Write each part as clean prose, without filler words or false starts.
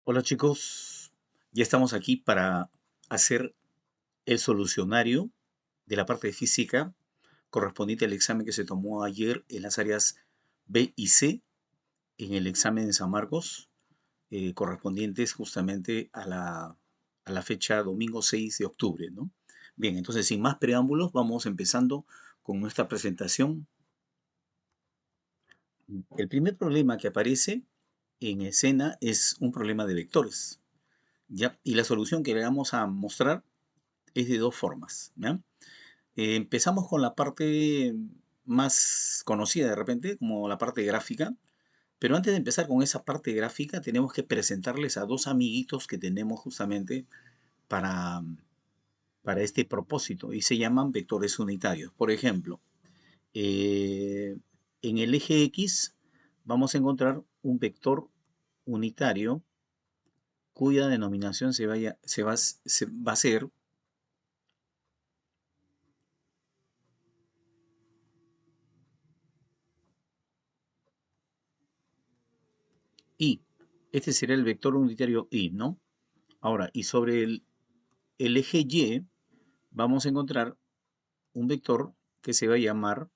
Hola chicos, ya estamos aquí para hacer el solucionario de la parte de física correspondiente al examen que se tomó ayer en las áreas B y C en el examen de San Marcos, correspondientes justamente a la fecha domingo 6 de octubre, ¿no? Bien, entonces sin más preámbulos vamos empezando con nuestra presentación. El primer problema que aparece en escena es un problema de vectores, ¿ya? Y la solución que le vamos a mostrar es de dos formas, ¿ya? Empezamos con la parte más conocida de repente, como la parte gráfica, pero antes de empezar con esa parte gráfica tenemos que presentarles a dos amiguitos que tenemos justamente para, para este propósito y se llaman vectores unitarios. Por ejemplo, eh, en el eje X vamos a encontrar un vector unitario cuya denominación se va a hacer y. Este será el vector unitario y, ¿no? Ahora, y sobre el eje Y vamos a encontrar un vector que se va a llamar,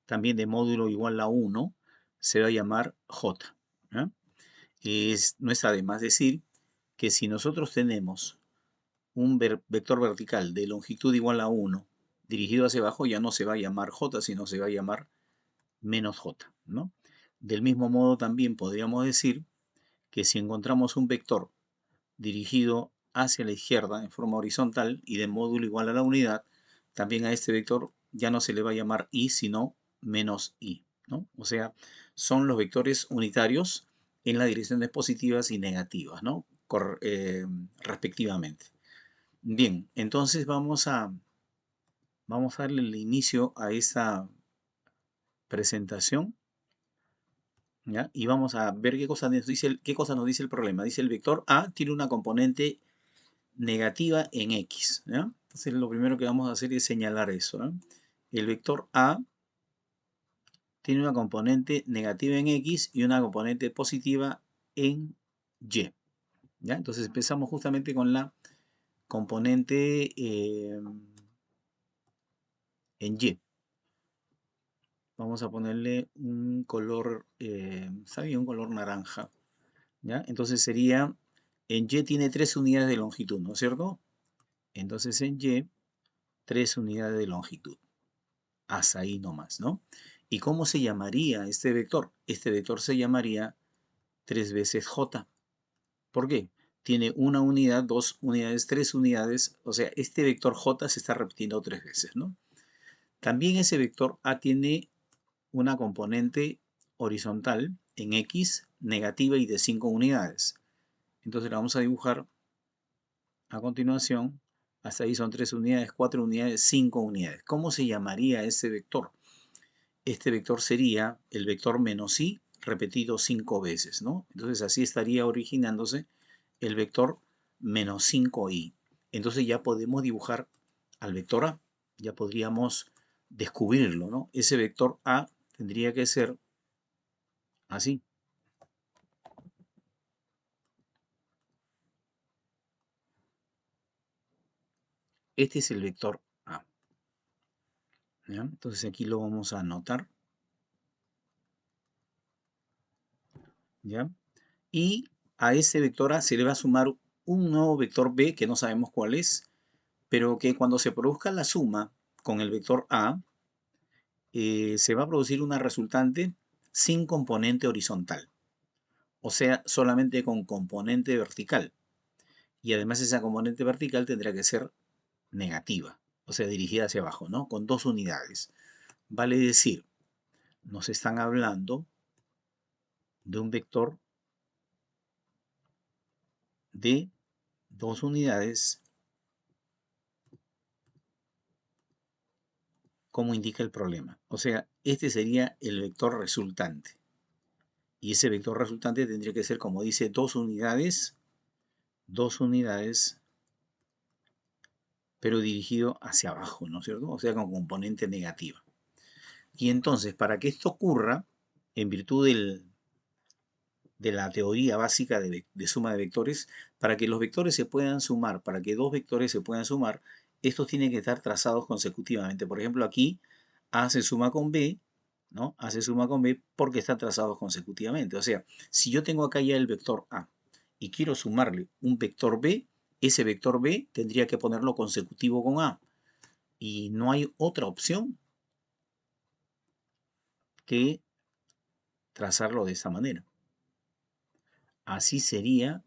también de módulo igual a 1, se va a llamar J. ¿Ya? No está de más decir que si nosotros tenemos un vector vertical de longitud igual a 1 dirigido hacia abajo, ya no se va a llamar J, sino se va a llamar menos J, ¿no? Del mismo modo también podríamos decir que si encontramos un vector dirigido hacia la izquierda en forma horizontal y de módulo igual a la unidad, también a este vector ya no se le va a llamar i, sino menos i, ¿no? O sea, son los vectores unitarios en las direcciones positivas y negativas, ¿no? Respectivamente. Bien, entonces vamos a darle el inicio a esta presentación, ¿ya? Y vamos a ver qué cosa nos dice el problema. Dice el vector A tiene una componente negativa en X, ¿ya? Entonces lo primero que vamos a hacer es señalar eso, ¿no? El vector A tiene una componente negativa en X y una componente positiva en Y, ¿ya? Entonces empezamos justamente con la componente en Y. Vamos a ponerle un color, está bien, un color naranja, ¿ya? Entonces sería, en Y tiene 3 unidades de longitud, ¿no es cierto? Entonces en Y, 3 unidades de longitud. Hasta ahí nomás, ¿no? ¿Y cómo se llamaría este vector? Este vector se llamaría 3 veces j. ¿Por qué? Tiene una unidad, 2 unidades, 3 unidades. O sea, este vector j se está repitiendo 3 veces, ¿no? También ese vector a tiene una componente horizontal en x negativa y de 5 unidades. Entonces la vamos a dibujar a continuación. Hasta ahí son 3 unidades, 4 unidades, 5 unidades. ¿Cómo se llamaría ese vector? Este vector sería el vector menos i repetido 5 veces, ¿no? Entonces así estaría originándose el vector menos 5i. Entonces ya podemos dibujar al vector a, ya podríamos descubrirlo, ¿no? Ese vector a tendría que ser así. Este es el vector a, ¿ya? Entonces aquí lo vamos a anotar, ¿ya? Y a ese vector a se le va a sumar un nuevo vector b que no sabemos cuál es, pero que cuando se produzca la suma con el vector A, se va a producir una resultante sin componente horizontal, o sea, solamente con componente vertical. Y además esa componente vertical tendrá que ser negativa, o sea, dirigida hacia abajo, ¿no? Con 2 unidades. Vale decir, nos están hablando de un vector de 2 unidades, como indica el problema. O sea, este sería el vector resultante. Y ese vector resultante tendría que ser, como dice, 2 unidades, pero dirigido hacia abajo, ¿no es cierto? O sea, con componente negativa. Y entonces, para que esto ocurra, en virtud de la teoría básica de suma de vectores. Para que los vectores se puedan sumar, para que dos vectores se puedan sumar, estos tienen que estar trazados consecutivamente. Por ejemplo, aquí A se suma con B, ¿no? A se suma con B porque están trazados consecutivamente. O sea, si yo tengo acá ya el vector A y quiero sumarle un vector B, ese vector B tendría que ponerlo consecutivo con A. Y no hay otra opción que trazarlo de esa manera. Así sería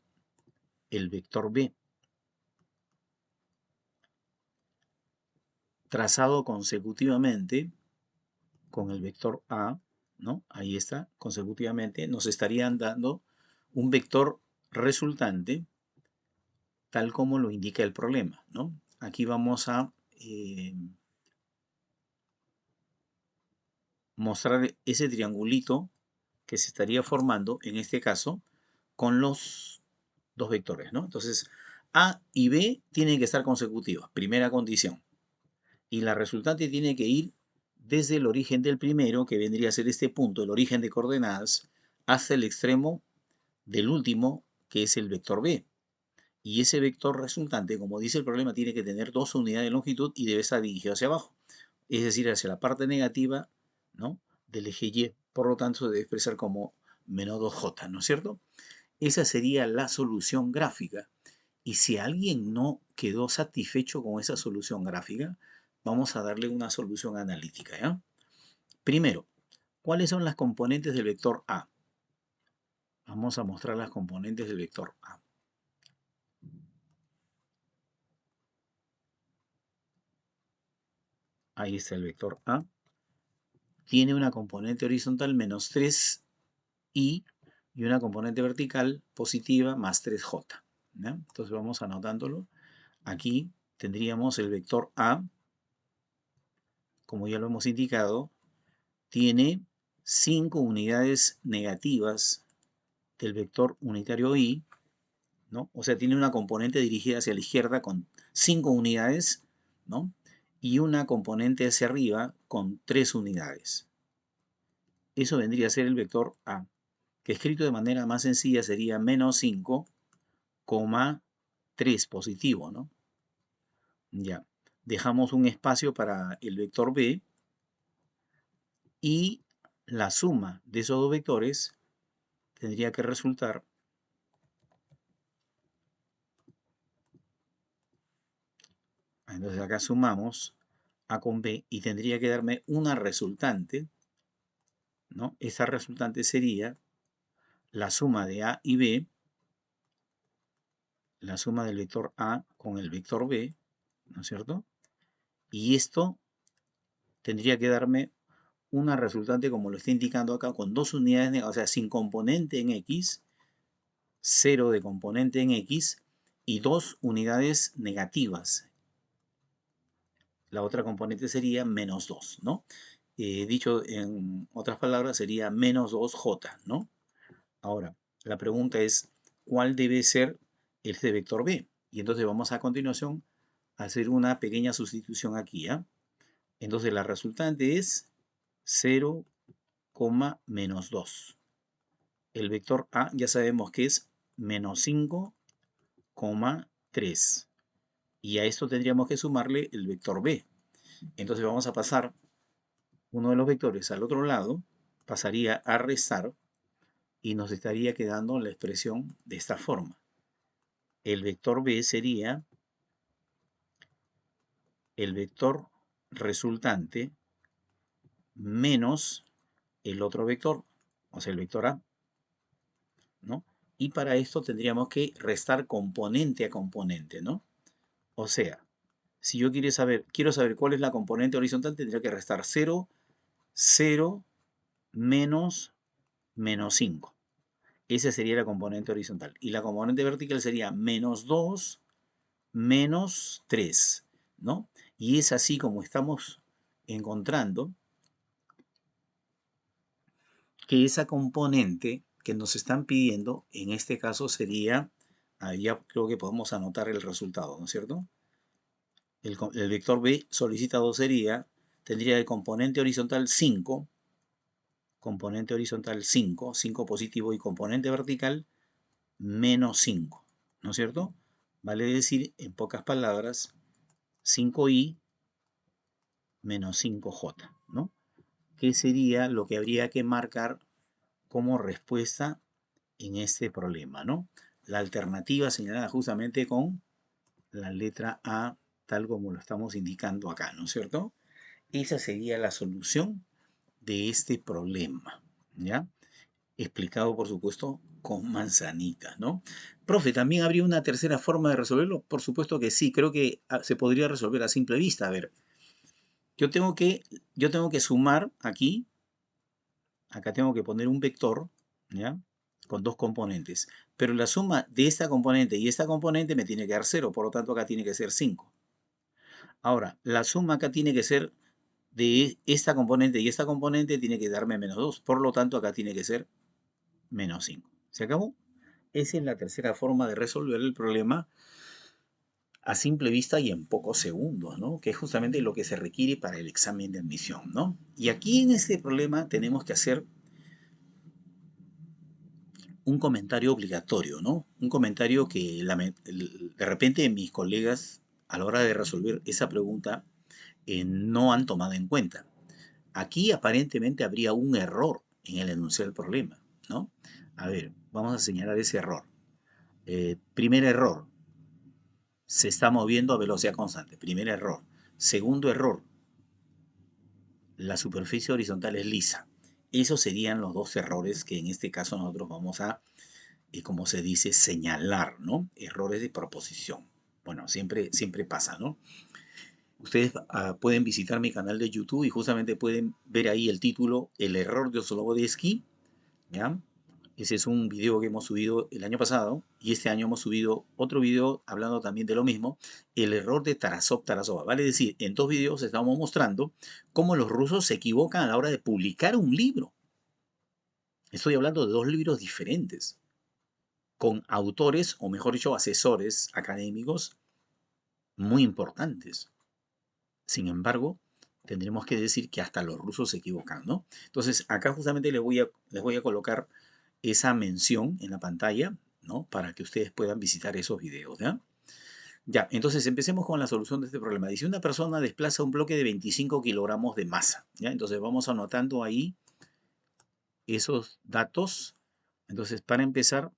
el vector B, trazado consecutivamente con el vector A, ¿no? Ahí está, consecutivamente, nos estarían dando un vector resultante tal como lo indica el problema, ¿no? Aquí vamos a mostrar ese triangulito que se estaría formando, en este caso, con los dos vectores, ¿no? Entonces, A y B tienen que estar consecutivos, primera condición. Y la resultante tiene que ir desde el origen del primero, que vendría a ser este punto, el origen de coordenadas, hasta el extremo del último, que es el vector B. Y ese vector resultante, como dice el problema, tiene que tener dos unidades de longitud y debe estar dirigido hacia abajo, es decir, hacia la parte negativa, ¿no?, del eje Y. Por lo tanto, se debe expresar como menos 2J, ¿no es cierto? Esa sería la solución gráfica. Y si alguien no quedó satisfecho con esa solución gráfica, vamos a darle una solución analítica, ¿ya? Primero, ¿cuáles son las componentes del vector A? Vamos a mostrar las componentes del vector A. Ahí está el vector A. Tiene una componente horizontal menos 3i y una componente vertical positiva más 3j, ¿ya? Entonces vamos anotándolo. Aquí tendríamos el vector A, como ya lo hemos indicado, tiene 5 unidades negativas del vector unitario i, ¿no? O sea, tiene una componente dirigida hacia la izquierda con 5 unidades, ¿no? Y una componente hacia arriba con 3 unidades. Eso vendría a ser el vector A, que escrito de manera más sencilla sería menos 5, 3 positivo, ¿no? Ya. Dejamos un espacio para el vector B y la suma de esos dos vectores tendría que resultar, entonces acá sumamos A con B y tendría que darme una resultante, ¿no? Esa resultante sería la suma de A y B, la suma del vector A con el vector B, ¿no es cierto? Y esto tendría que darme una resultante como lo está indicando acá, con dos unidades, o sea, sin componente en X, 0 de componente en X y dos unidades negativas. La otra componente sería menos 2, ¿no? Dicho en otras palabras, sería menos 2J, ¿no? Ahora, la pregunta es, ¿cuál debe ser este vector B? Y entonces vamos a continuación a hacer una pequeña sustitución aquí, ¿ya? Entonces la resultante es 0, menos 2. El vector A ya sabemos que es menos 5, 3. Y a esto tendríamos que sumarle el vector B. Entonces vamos a pasar uno de los vectores al otro lado, pasaría a restar y nos estaría quedando la expresión de esta forma. El vector B sería el vector resultante menos el otro vector, o sea, el vector A, ¿no? Y para esto tendríamos que restar componente a componente, ¿no? O sea, si yo quiero saber cuál es la componente horizontal, tendría que restar 0, 0, menos 5. Esa sería la componente horizontal. Y la componente vertical sería menos 2, menos 3, ¿no? Y es así como estamos encontrando que esa componente que nos están pidiendo, en este caso sería, ahí ya creo que podemos anotar el resultado, ¿no es cierto? El vector B solicitado tendría el componente horizontal 5, componente horizontal 5, 5 positivo, y componente vertical menos 5, ¿no es cierto? Vale decir, en pocas palabras, 5i menos 5j, ¿no? ¿Qué sería lo que habría que marcar como respuesta en este problema, ¿no? La alternativa señalada justamente con la letra A, tal como lo estamos indicando acá, ¿no es cierto? Esa sería la solución de este problema, ¿ya? Explicado, por supuesto, con manzanitas, ¿no? Profe, ¿también habría una tercera forma de resolverlo? Por supuesto que sí, creo que se podría resolver a simple vista. A ver, yo tengo que, yo tengo que sumar aquí, acá tengo que poner un vector, ¿ya? Con dos componentes. Pero la suma de esta componente y esta componente me tiene que dar 0, por lo tanto acá tiene que ser 5. Ahora, la suma acá tiene que ser de esta componente y esta componente tiene que darme menos 2. Por lo tanto, acá tiene que ser menos 5. ¿Se acabó? Esa es la tercera forma de resolver el problema a simple vista y en pocos segundos, ¿no? Que es justamente lo que se requiere para el examen de admisión, ¿no? Y aquí en este problema tenemos que hacer un comentario obligatorio, ¿no? Un comentario que de repente mis colegas a la hora de resolver esa pregunta no han tomado en cuenta. Aquí aparentemente habría un error en el enunciado del problema, ¿no? A ver, vamos a señalar ese error. Primer error, se está moviendo a velocidad constante. Primer error. Segundo error, la superficie horizontal es lisa. Esos serían los dos errores que en este caso nosotros vamos a, como se dice, señalar, ¿no? Errores de proposición. Bueno, siempre pasa, ¿no? Ustedes pueden visitar mi canal de YouTube y justamente pueden ver ahí el título, El error de Oslogodesky, ¿ya? Ese es un video que hemos subido el año pasado y este año hemos subido otro video hablando también de lo mismo, el error de Tarasov-Tarasova. Vale decir, en dos videos estamos mostrando cómo los rusos se equivocan a la hora de publicar un libro. Estoy hablando de dos libros diferentes, con autores, o mejor dicho, asesores académicos muy importantes. Sin embargo, tendremos que decir que hasta los rusos se equivocan, ¿no? Entonces, acá justamente les voy a colocar esa mención en la pantalla, ¿no? Para que ustedes puedan visitar esos videos, ¿ya? Ya, entonces empecemos con la solución de este problema. Dice, una persona desplaza un bloque de 25 kilogramos de masa, ¿ya? Entonces vamos anotando ahí esos datos. Entonces, para empezar,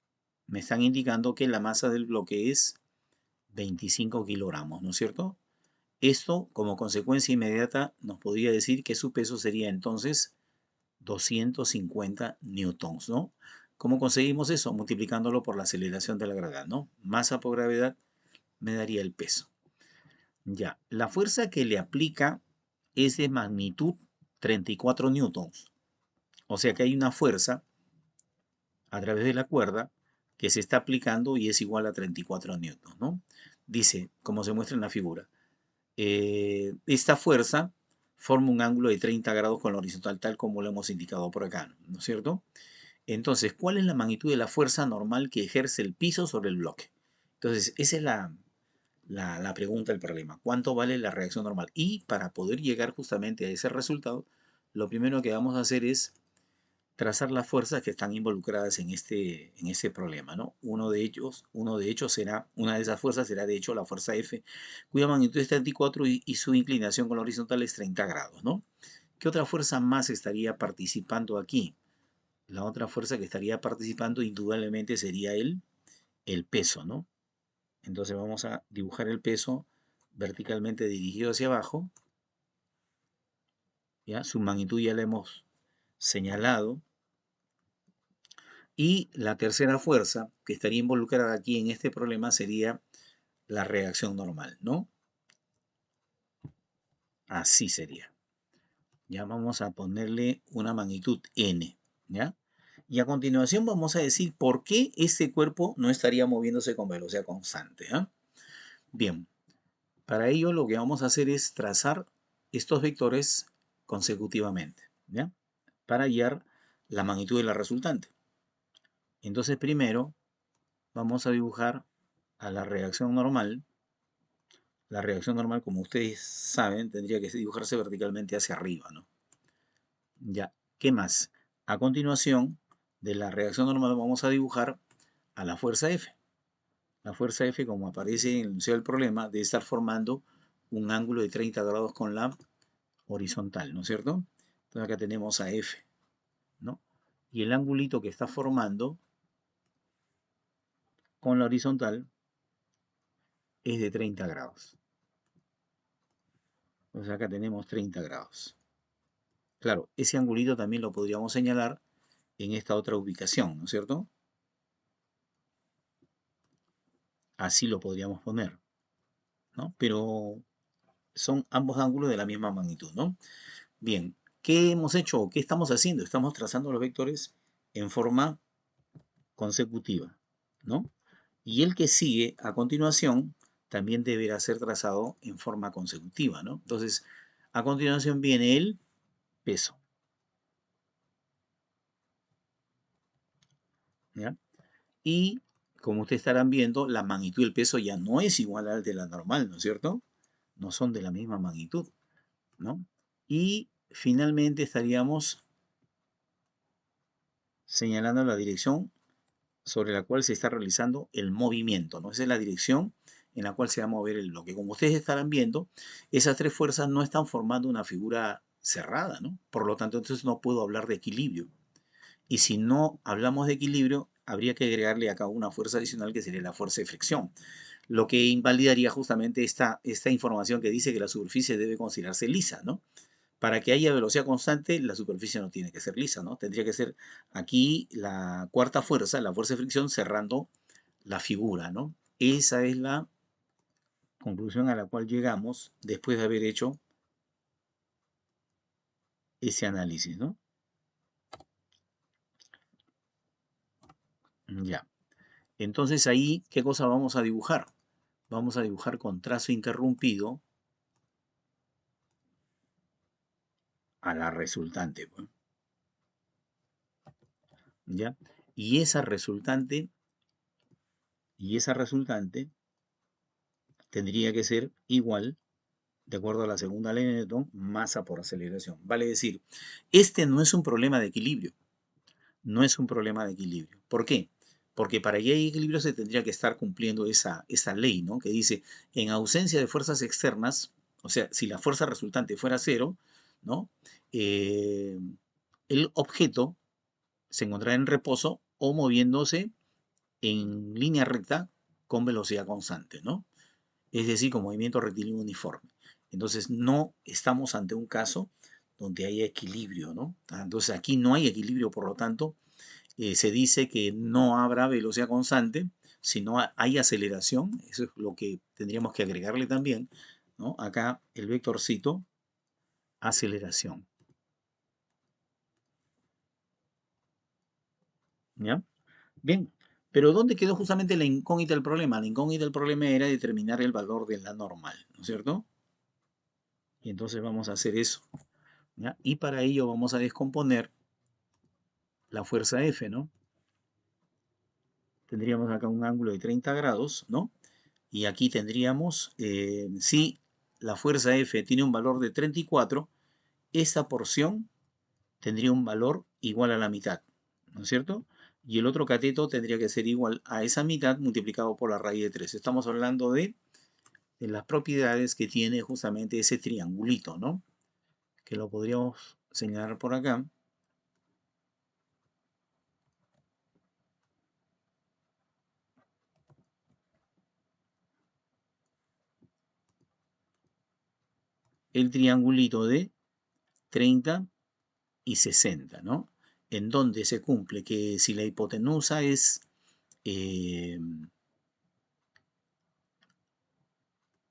me están indicando que la masa del bloque es 25 kilogramos, ¿no es cierto? Esto, como consecuencia inmediata, nos podría decir que su peso sería entonces 250 newtons, ¿no? ¿Cómo conseguimos eso? Multiplicándolo por la aceleración de la gravedad, ¿no? Masa por gravedad me daría el peso. Ya, la fuerza que le aplica es de magnitud 34 newtons. O sea que hay una fuerza a través de la cuerda que se está aplicando y es igual a 34 newtons, ¿no? Dice, como se muestra en la figura, esta fuerza forma un ángulo de 30 grados con la horizontal, tal como lo hemos indicado por acá, ¿no es cierto? Entonces, ¿cuál es la magnitud de la fuerza normal que ejerce el piso sobre el bloque? Entonces, esa es la pregunta del problema. ¿Cuánto vale la reacción normal? Y para poder llegar justamente a ese resultado, lo primero que vamos a hacer es trazar las fuerzas que están involucradas en este problema, ¿no? Una de esas fuerzas será de hecho la fuerza F, cuya magnitud es 34 y su inclinación con la horizontal es 30 grados, ¿no? ¿Qué otra fuerza más estaría participando aquí? La otra fuerza que estaría participando indudablemente sería el peso, ¿no? Entonces vamos a dibujar el peso verticalmente dirigido hacia abajo, ¿ya? Su magnitud ya la hemos señalado. Y la tercera fuerza que estaría involucrada aquí en este problema sería la reacción normal, ¿no? Así sería. Ya vamos a ponerle una magnitud n, ¿ya? Y a continuación vamos a decir por qué este cuerpo no estaría moviéndose con velocidad constante, ¿ah? Bien, para ello lo que vamos a hacer es trazar estos vectores consecutivamente, ¿ya? Para hallar la magnitud de la resultante. Entonces primero vamos a dibujar a la reacción normal. La reacción normal, como ustedes saben, tendría que dibujarse verticalmente hacia arriba, ¿no? Ya, ¿qué más? A continuación de la reacción normal vamos a dibujar a la fuerza F. La fuerza F, como aparece en el enunciado del problema, debe estar formando un ángulo de 30 grados con la horizontal, ¿no es cierto? Entonces acá tenemos a F, ¿no? Y el angulito que está formando con la horizontal es de 30 grados. Entonces acá tenemos 30 grados. Claro, ese angulito también lo podríamos señalar en esta otra ubicación, ¿no es cierto? Así lo podríamos poner, ¿no? Pero son ambos ángulos de la misma magnitud, ¿no? Bien, ¿qué hemos hecho? ¿Qué estamos haciendo? Estamos trazando los vectores en forma consecutiva, ¿no? Y el que sigue a continuación también deberá ser trazado en forma consecutiva, ¿no? Entonces, a continuación viene el peso, ¿ya? Y como ustedes estarán viendo, la magnitud del peso ya no es igual al de la normal, ¿no es cierto? No son de la misma magnitud, ¿no? Y finalmente estaríamos señalando la dirección sobre la cual se está realizando el movimiento, ¿no? Esa es la dirección en la cual se va a mover el bloque. Como ustedes estarán viendo, esas tres fuerzas no están formando una figura cerrada, ¿no? Por lo tanto, entonces no puedo hablar de equilibrio. Y si no hablamos de equilibrio, habría que agregarle acá una fuerza adicional que sería la fuerza de fricción, lo que invalidaría justamente esta información que dice que la superficie debe considerarse lisa, ¿no? Para que haya velocidad constante, la superficie no tiene que ser lisa, ¿no? Tendría que ser aquí la cuarta fuerza, la fuerza de fricción, cerrando la figura, ¿no? Esa es la conclusión a la cual llegamos después de haber hecho ese análisis, ¿no? Ya. Entonces ahí, ¿qué cosa vamos a dibujar? Vamos a dibujar con trazo interrumpido a la resultante, pues, ¿ya? Y esa resultante tendría que ser igual, de acuerdo a la segunda ley de Newton, masa por aceleración. Vale decir, este no es un problema de equilibrio. No es un problema de equilibrio. ¿Por qué? Porque para que haya equilibrio se tendría que estar cumpliendo esa ley, ¿no? Que dice, en ausencia de fuerzas externas, o sea, si la fuerza resultante fuera cero, ¿no? El objeto se encontrará en reposo o moviéndose en línea recta con velocidad constante, ¿no? Es decir, con movimiento rectilíneo uniforme. Entonces, no estamos ante un caso donde haya equilibrio, ¿no? Entonces, aquí no hay equilibrio, por lo tanto, se dice que no habrá velocidad constante, sino hay aceleración. Eso es lo que tendríamos que agregarle también, ¿no? Acá el vectorcito, aceleración, ¿ya? Bien, pero ¿dónde quedó justamente la incógnita del problema? La incógnita del problema era determinar el valor de la normal, ¿no es cierto? Y entonces vamos a hacer eso, ¿ya? Y para ello vamos a descomponer la fuerza F, ¿no? Tendríamos acá un ángulo de 30 grados, ¿no? Y aquí tendríamos, si la fuerza F tiene un valor de 34, esta porción tendría un valor igual a la mitad, ¿no es cierto? Y el otro cateto tendría que ser igual a esa mitad multiplicado por la raíz de 3. Estamos hablando de las propiedades que tiene justamente ese triangulito, ¿no? Que lo podríamos señalar por acá. El triangulito de 30 y 60, ¿no? En donde se cumple que si la hipotenusa es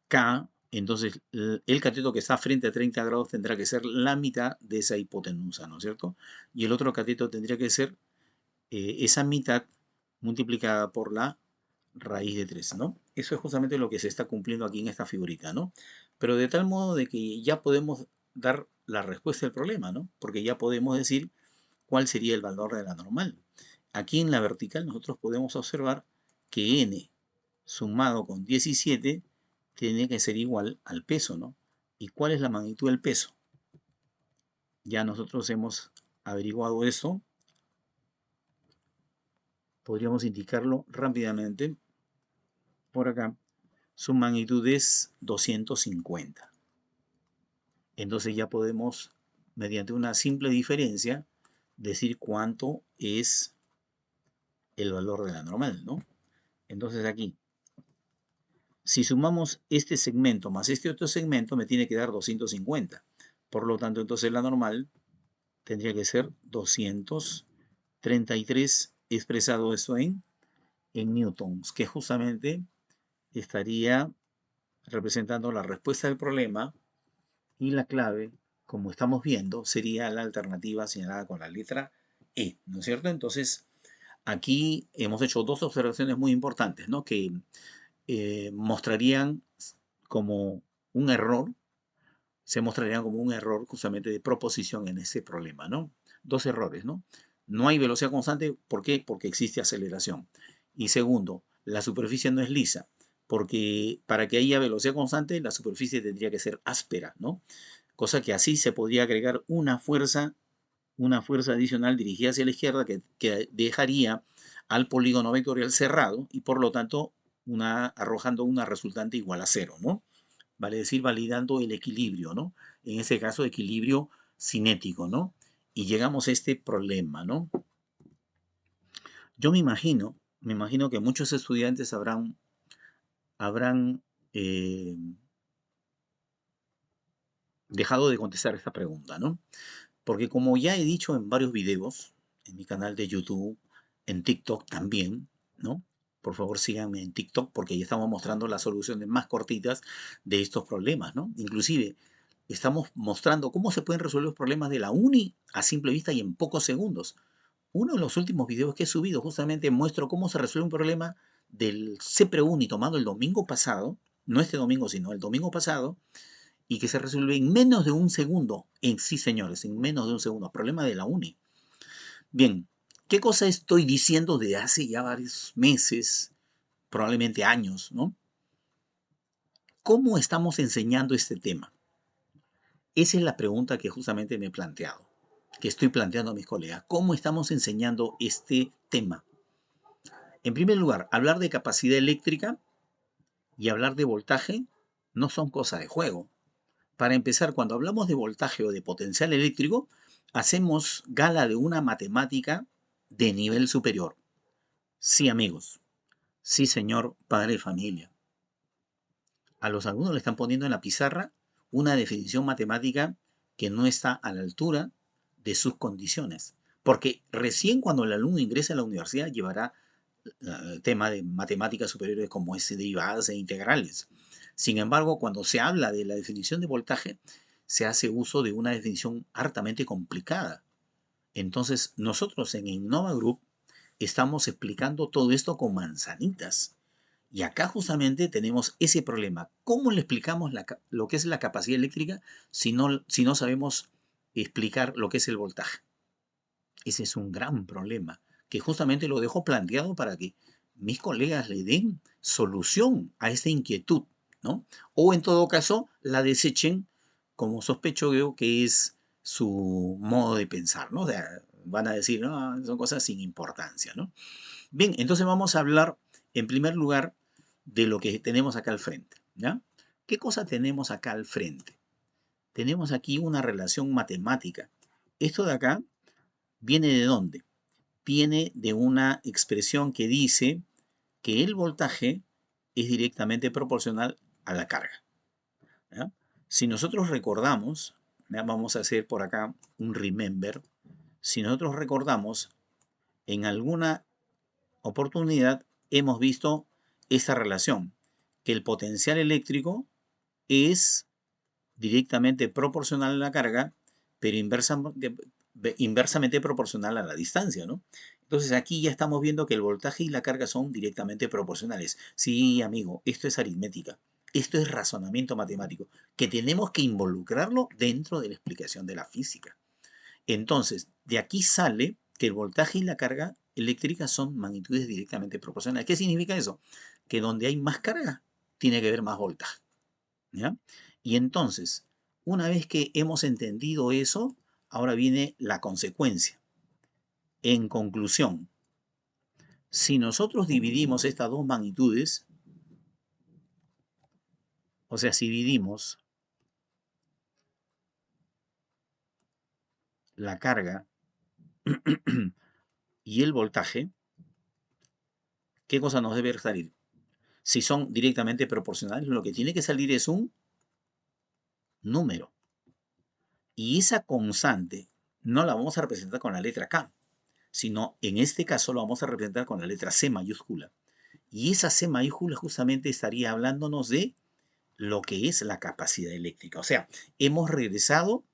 K, entonces el cateto que está frente a 30 grados tendrá que ser la mitad de esa hipotenusa, ¿no es cierto? Y el otro cateto tendría que ser esa mitad multiplicada por la raíz de 3, ¿no? Eso es justamente lo que se está cumpliendo aquí en esta figurita, ¿no? Pero de tal modo de que ya podemos dar la respuesta al problema, ¿no? Porque ya podemos decir cuál sería el valor de la normal. Aquí en la vertical nosotros podemos observar que n sumado con 17 tiene que ser igual al peso, ¿no? ¿Y cuál es la magnitud del peso? Ya nosotros hemos averiguado eso Podríamos indicarlo rápidamente por acá. Su magnitud es 250. Entonces ya podemos, mediante una simple diferencia, decir cuánto es el valor de la normal, ¿no? Entonces aquí, si sumamos este segmento más este otro segmento, me tiene que dar 250. Por lo tanto, entonces la normal tendría que ser 233 expresado eso en newtons, que justamente estaría representando la respuesta del problema, y la clave, como estamos viendo, sería la alternativa señalada con la letra E, ¿no es cierto? Entonces, aquí hemos hecho dos observaciones muy importantes, ¿no? Que mostrarían como un error, se mostrarían como un error justamente de proposición en ese problema, ¿no? Dos errores, ¿no? No hay velocidad constante, ¿por qué? Porque existe aceleración. Y segundo, la superficie no es lisa, porque para que haya velocidad constante, la superficie tendría que ser áspera, ¿no? Cosa que así se podría agregar una fuerza adicional dirigida hacia la izquierda que dejaría al polígono vectorial cerrado y por lo tanto arrojando una resultante igual a cero, ¿no? Vale decir, validando el equilibrio, ¿no? En este caso, equilibrio cinético, ¿no? Y llegamos a este problema, ¿no? Yo me imagino que muchos estudiantes habrán eh, dejado de contestar esta pregunta, ¿no? Porque como ya he dicho en varios videos, en mi canal de YouTube, en TikTok también, ¿no? Por favor síganme en TikTok porque ya estamos mostrando las soluciones más cortitas de estos problemas, ¿no? Inclusive estamos mostrando cómo se pueden resolver los problemas de la uni a simple vista y en pocos segundos. Uno de los últimos videos que he subido justamente muestro cómo se resuelve un problema del CPRUNI tomado el domingo pasado, no este domingo, sino el domingo pasado, y que se resuelve en menos de un segundo. Sí, señores, en menos de un segundo. Problema de la uni. Bien, ¿qué cosa estoy diciendo de hace ya varios meses, probablemente años, ¿no? ¿Cómo estamos enseñando este tema? Esa es la pregunta que justamente me he planteado, que estoy planteando a mis colegas. ¿Cómo estamos enseñando este tema? En primer lugar, hablar de capacidad eléctrica y hablar de voltaje no son cosas de juego. Para empezar, cuando hablamos de voltaje o de potencial eléctrico, hacemos gala de una matemática de nivel superior. Sí, amigos. Sí, señor padre de familia. A los alumnos le están poniendo en la pizarra una definición matemática que no está a la altura de sus condiciones. Porque recién cuando el alumno ingresa a la universidad llevará el tema de matemáticas superiores como es derivadas e integrales. Sin embargo, cuando se habla de la definición de voltaje, se hace uso de una definición hartamente complicada. Entonces, nosotros en Innova Group estamos explicando todo esto con manzanitas. Y acá justamente tenemos ese problema. ¿Cómo le explicamos lo que es la capacidad eléctrica si no sabemos explicar lo que es el voltaje? Ese es un gran problema, que justamente lo dejo planteado para que mis colegas le den solución a esta inquietud, ¿no? O en todo caso, la desechen como sospecho yo que es su modo de pensar, ¿no? O sea, van a decir, no, son cosas sin importancia, ¿no? Bien, entonces vamos a hablar en primer lugar de lo que tenemos acá al frente, ¿ya? ¿Qué cosa tenemos acá al frente? Tenemos aquí una relación matemática. Esto de acá viene de dónde? Viene de una expresión que dice que el voltaje es directamente proporcional a la carga, ¿ya? Si nosotros recordamos, ¿ya? Vamos a hacer por acá un remember. Si nosotros recordamos, en alguna oportunidad hemos visto esta relación, que el potencial eléctrico es directamente proporcional a la carga, pero inversamente proporcional a la distancia, ¿no? Entonces aquí ya estamos viendo que el voltaje y la carga son directamente proporcionales. Sí, amigo, esto es aritmética. Esto es razonamiento matemático, que tenemos que involucrarlo dentro de la explicación de la física. Entonces, de aquí sale que el voltaje y la carga eléctrica son magnitudes directamente proporcionales. ¿Qué significa eso? Que donde hay más carga, tiene que haber más voltaje, ¿ya? Y entonces, una vez que hemos entendido eso, ahora viene la consecuencia. En conclusión, Si nosotros dividimos estas dos magnitudes, o sea, si dividimos la carga y el voltaje, ¿qué cosa nos debe salir? Si son directamente proporcionales, lo que tiene que salir es un número. Y esa constante no la vamos a representar con la letra K, sino en este caso lo vamos a representar con la letra C mayúscula. Y esa C mayúscula justamente estaría hablándonos de lo que es la capacidad eléctrica. O sea, hemos regresado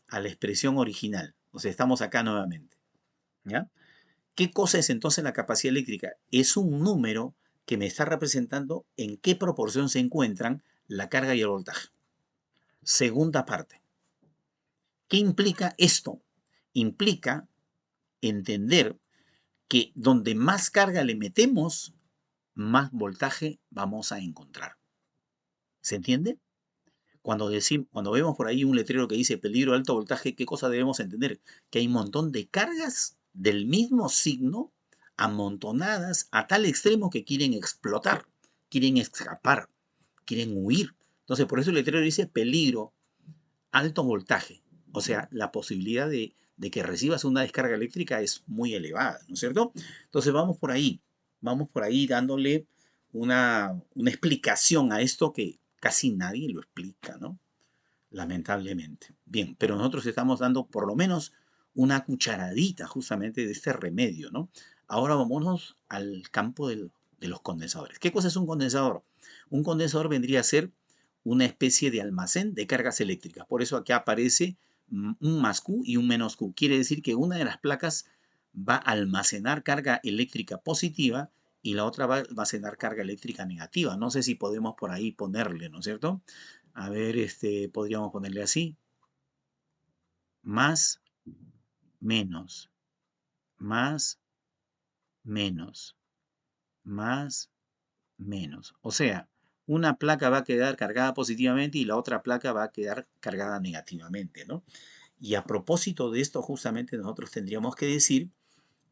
a la expresión original. O sea, estamos acá nuevamente. ¿Ya? ¿Qué cosa es entonces la capacidad eléctrica? Es un número que me está representando en qué proporción se encuentran la carga y el voltaje. Segunda parte. ¿Qué implica esto? Implica entender que donde más carga le metemos, más voltaje vamos a encontrar. ¿Se entiende? Cuando vemos por ahí un letrero que dice peligro de alto voltaje, ¿qué cosa debemos entender? Que hay un montón de cargas del mismo signo amontonadas a tal extremo que quieren explotar, quieren escapar, quieren huir. Entonces, por eso el letrero dice peligro, alto voltaje. O sea, la posibilidad de que recibas una descarga eléctrica es muy elevada, ¿no es cierto? Entonces, vamos por ahí dándole una explicación a esto que casi nadie lo explica, ¿no? Lamentablemente. Bien, pero nosotros estamos dando por lo menos una cucharadita justamente de este remedio, ¿no? Ahora vámonos al campo de los condensadores. ¿Qué cosa es un condensador? Un condensador vendría a ser una especie de almacén de cargas eléctricas. Por eso aquí aparece un más Q y un menos Q. Quiere decir que una de las placas va a almacenar carga eléctrica positiva y la otra va a almacenar carga eléctrica negativa. No sé si podemos por ahí ponerle, ¿no es cierto? A ver, podríamos ponerle así. Más, menos, más, menos, más, menos. O sea, una placa va a quedar cargada positivamente y la otra placa va a quedar cargada negativamente, ¿no? Y a propósito de esto, justamente nosotros tendríamos que decir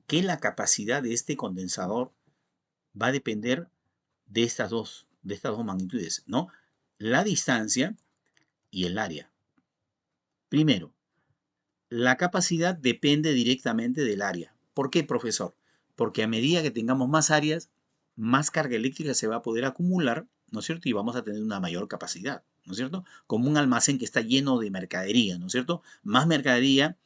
que la capacidad de este condensador va a depender de estas dos magnitudes, ¿no? La distancia y el área. Primero, la capacidad depende directamente del área. ¿Por qué, profesor? Porque a medida que tengamos más áreas, más carga eléctrica se va a poder acumular, ¿no es cierto? Y vamos a tener una mayor capacidad, ¿no es cierto? Como un almacén que está lleno de mercadería, ¿no es cierto? Más mercadería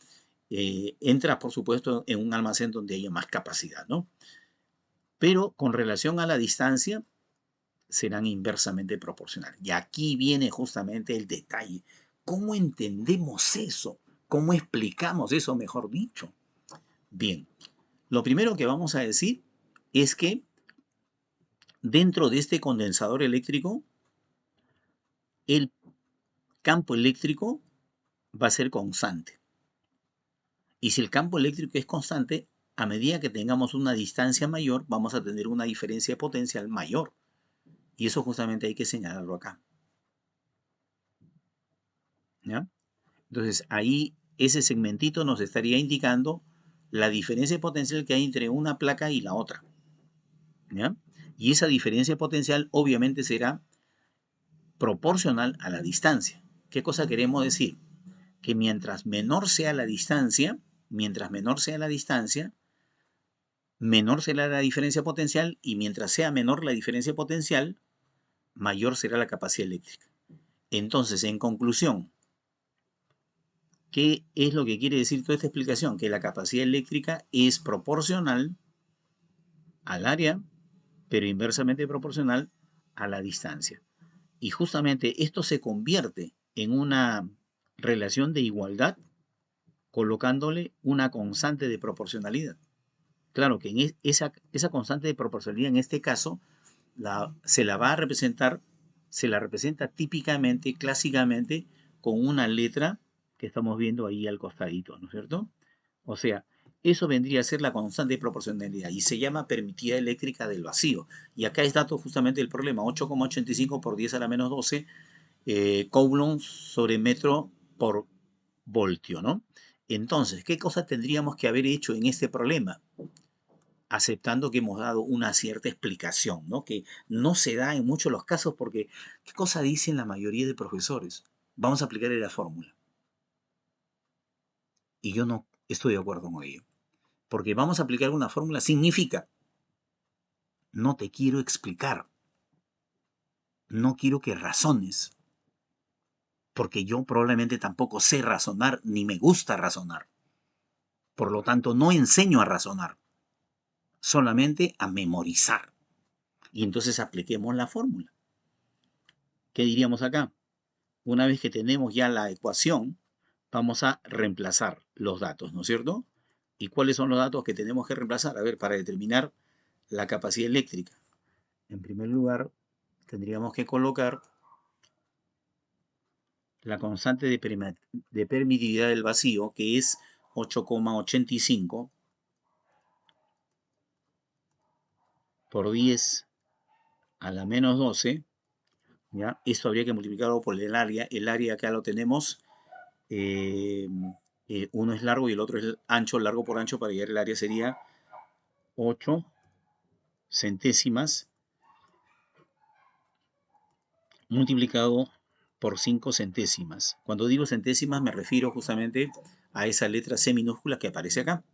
entra, por supuesto, en un almacén donde haya más capacidad, ¿no? Pero con relación a la distancia, serán inversamente proporcionales. Y aquí viene justamente el detalle. ¿Cómo entendemos eso? ¿Cómo explicamos eso, mejor dicho? Bien, lo primero que vamos a decir es que dentro de este condensador eléctrico, el campo eléctrico va a ser constante. Y si el campo eléctrico es constante, a medida que tengamos una distancia mayor, vamos a tener una diferencia potencial mayor. Y eso justamente hay que señalarlo acá. ¿Ya? Entonces ahí ese segmentito nos estaría indicando la diferencia potencial que hay entre una placa y la otra. ¿Ya? Y esa diferencia potencial obviamente será proporcional a la distancia. ¿Qué cosa queremos decir? Que mientras menor sea la distancia, menor será la diferencia potencial y mientras sea menor la diferencia potencial, mayor será la capacidad eléctrica. Entonces, en conclusión, ¿qué es lo que quiere decir toda esta explicación? Que la capacidad eléctrica es proporcional al área, pero inversamente proporcional a la distancia. Y justamente esto se convierte en una relación de igualdad colocándole una constante de proporcionalidad. Claro que en esa constante de proporcionalidad en este caso se la va a representar, se la representa típicamente, clásicamente, con una letra que estamos viendo ahí al costadito, ¿no es cierto? O sea, eso vendría a ser la constante de proporcionalidad y se llama permitida eléctrica del vacío. Y acá es dato justamente del problema, 8,85 por 10 a la menos 12 Coulomb sobre metro por voltio, ¿no? Entonces, ¿qué cosa tendríamos que haber hecho en este problema? aceptando que hemos dado una cierta explicación, ¿no? Que no se da en muchos de los casos porque, ¿qué cosa dicen la mayoría de profesores? Vamos a aplicarle la fórmula. Y yo no estoy de acuerdo con ello. Porque vamos a aplicar una fórmula significa, no te quiero explicar, no quiero que razones, porque yo probablemente tampoco sé razonar ni me gusta razonar. Por lo tanto, no enseño a razonar, solamente a memorizar. Y entonces apliquemos la fórmula. ¿Qué diríamos acá? Una vez que tenemos ya la ecuación, vamos a reemplazar los datos, ¿no es cierto? ¿Y cuáles son los datos que tenemos que reemplazar? A ver, para determinar la capacidad eléctrica. En primer lugar, tendríamos que colocar la constante de permitividad del vacío, que es 8,85 por 10 a la menos 12, ¿ya? Esto habría que multiplicarlo por el área acá lo tenemos, eh, uno es largo y el otro es ancho, largo por ancho, para llegar el área sería 8 centésimas multiplicado por 5 centésimas. Cuando digo centésimas me refiero justamente a esa letra C minúscula que aparece acá.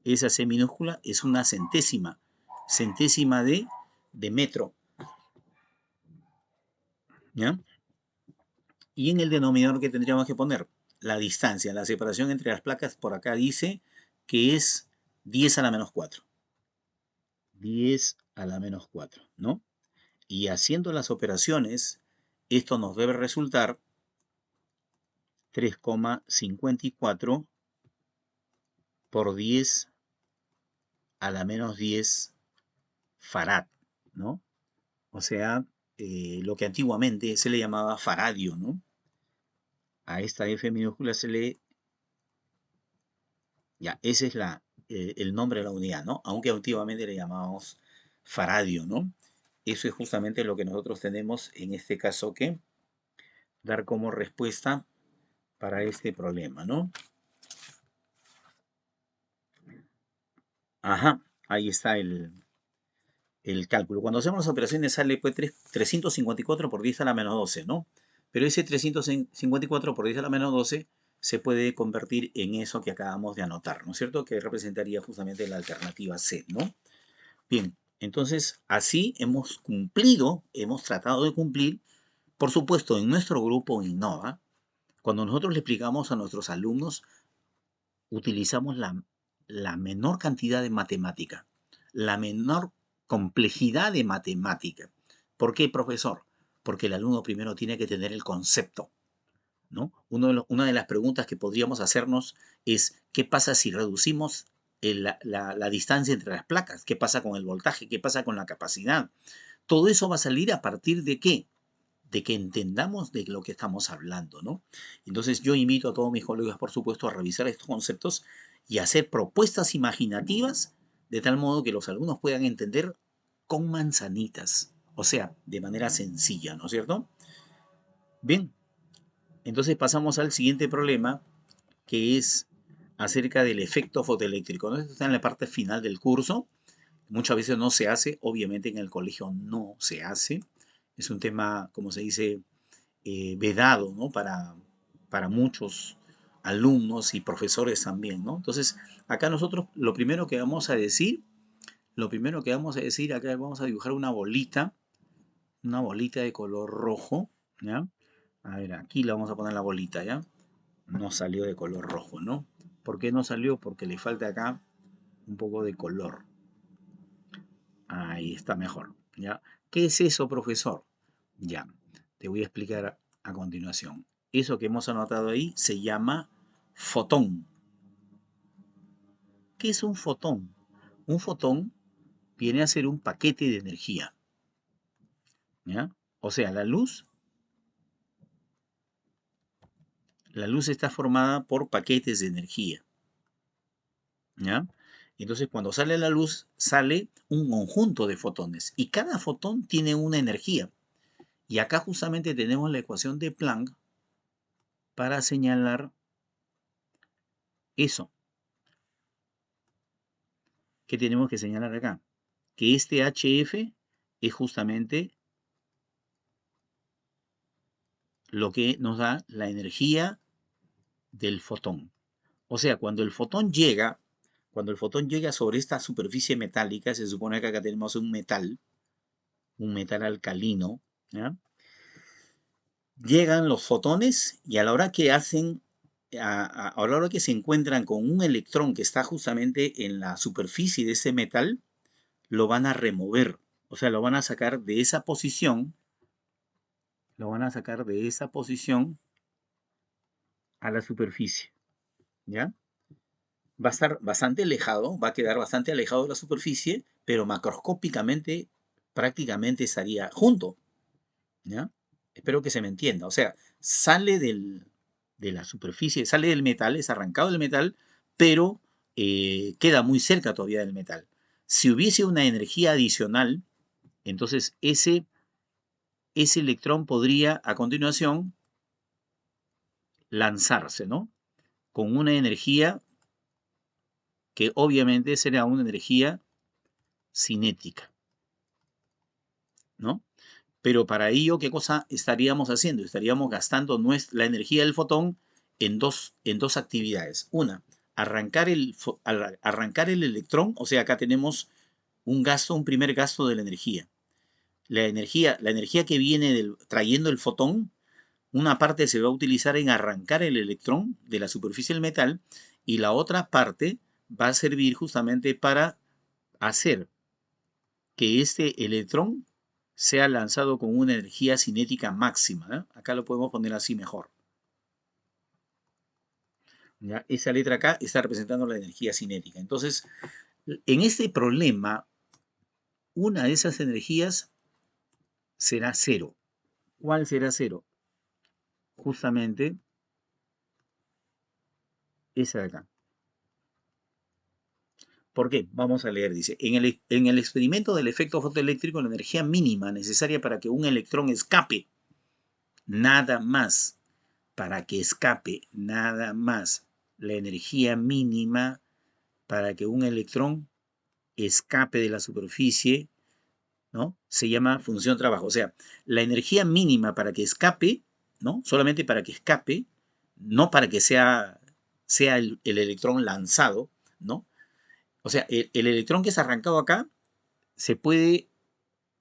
Esa C minúscula es una centésima, centésima de metro, ¿ya? Y en el denominador que tendríamos que poner la distancia, la separación entre las placas, por acá dice que es 10 a la menos 4. 10 a la menos 4, ¿no? Y haciendo las operaciones, esto nos debe resultar 3,54 por 10 a la menos 10 farad, ¿no? O sea, lo que antiguamente se le llamaba faradio, ¿no? A esta F minúscula se le... Ya, ese es el nombre de la unidad, ¿no? Aunque antiguamente le llamábamos faradio, ¿no? Eso es justamente lo que nosotros tenemos en este caso que dar como respuesta para este problema, ¿no? Ajá, ahí está el cálculo. Cuando hacemos las operaciones sale pues 354 por 10 a la menos 12, ¿no? Pero ese 354 por 10 a la menos 12 se puede convertir en eso que acabamos de anotar, ¿no es cierto? Que representaría justamente la alternativa C, ¿no? Bien, entonces así hemos cumplido, hemos tratado de cumplir, por supuesto, en nuestro grupo Innova, cuando nosotros le explicamos a nuestros alumnos, utilizamos la menor cantidad de matemática, la menor complejidad de matemática. ¿Por qué, profesor? Porque el alumno primero tiene que tener el concepto, ¿no? Una de las preguntas que podríamos hacernos es, ¿qué pasa si reducimos la distancia entre las placas? ¿Qué pasa con el voltaje? ¿Qué pasa con la capacidad? Todo eso va a salir a partir de qué? De que entendamos de lo que estamos hablando, ¿no? Entonces yo invito a todos mis colegas, por supuesto, a revisar estos conceptos y hacer propuestas imaginativas de tal modo que los alumnos puedan entender con manzanitas, o sea, de manera sencilla, ¿no es cierto? Bien, entonces pasamos al siguiente problema, que es acerca del efecto fotoeléctrico, ¿no? Esto está en la parte final del curso. Muchas veces no se hace, obviamente en el colegio no se hace. Es un tema, como se dice, vedado, ¿no? Para muchos alumnos y profesores también, ¿no? Entonces, acá nosotros lo primero que vamos a decir, acá vamos a dibujar una bolita de color rojo, ¿ya? A ver, aquí le vamos a poner la bolita, ¿ya? No salió de color rojo, ¿no? ¿Por qué no salió? Porque le falta acá un poco de color. Ahí está mejor, ¿ya? ¿Qué es eso, profesor? Ya, te voy a explicar a continuación. Eso que hemos anotado ahí se llama fotón. ¿Qué es un fotón? Un fotón viene a ser un paquete de energía, ¿ya? O sea, la luz está formada por paquetes de energía, ¿ya? Entonces, cuando sale la luz, sale un conjunto de fotones y cada fotón tiene una energía. Y acá justamente tenemos la ecuación de Planck para señalar eso. ¿qué tenemos que señalar acá? Que este HF es justamente lo que nos da la energía del fotón. O sea, cuando el fotón llega sobre esta superficie metálica, se supone que acá tenemos un metal alcalino, ¿ya? Llegan los fotones y a la hora que a la hora que se encuentran con un electrón que está justamente en la superficie de ese metal, lo van a remover, o sea, lo van a sacar de esa posición, a la superficie, ¿ya? Va a estar bastante alejado, va a quedar bastante alejado de la superficie, pero macroscópicamente prácticamente estaría junto, ¿ya? Espero que se me entienda. O sea, de la superficie, sale del metal, es arrancado del metal, pero queda muy cerca todavía del metal. Si hubiese una energía adicional, entonces ese electrón podría a continuación lanzarse, ¿no? Con una energía que obviamente será una energía cinética, ¿no? Pero para ello, ¿qué cosa estaríamos haciendo? Estaríamos gastando la energía del fotón en dos actividades. Una, arrancar el electrón, o sea, acá tenemos un primer gasto de la energía. La energía que viene trayendo el fotón, una parte se va a utilizar en arrancar el electrón de la superficie del metal y la otra parte va a servir justamente para hacer que este electrón sea lanzado con una energía cinética máxima, ¿eh? Acá lo podemos poner así mejor. ¿Ya? Esa letra acá está representando la energía cinética. Entonces, en este problema, una de esas energías será cero. ¿Cuál será cero? Justamente esa de acá. ¿Por qué? Vamos a leer, dice, en el experimento del efecto fotoeléctrico, la energía mínima necesaria para que un electrón escape, nada más, para que escape, nada más, la energía mínima para que un electrón escape de la superficie, ¿no? Se llama función trabajo. O sea, la energía mínima para que escape, ¿no? Solamente para que escape, no para que sea el electrón lanzado, ¿no? O sea, el electrón que es arrancado acá se puede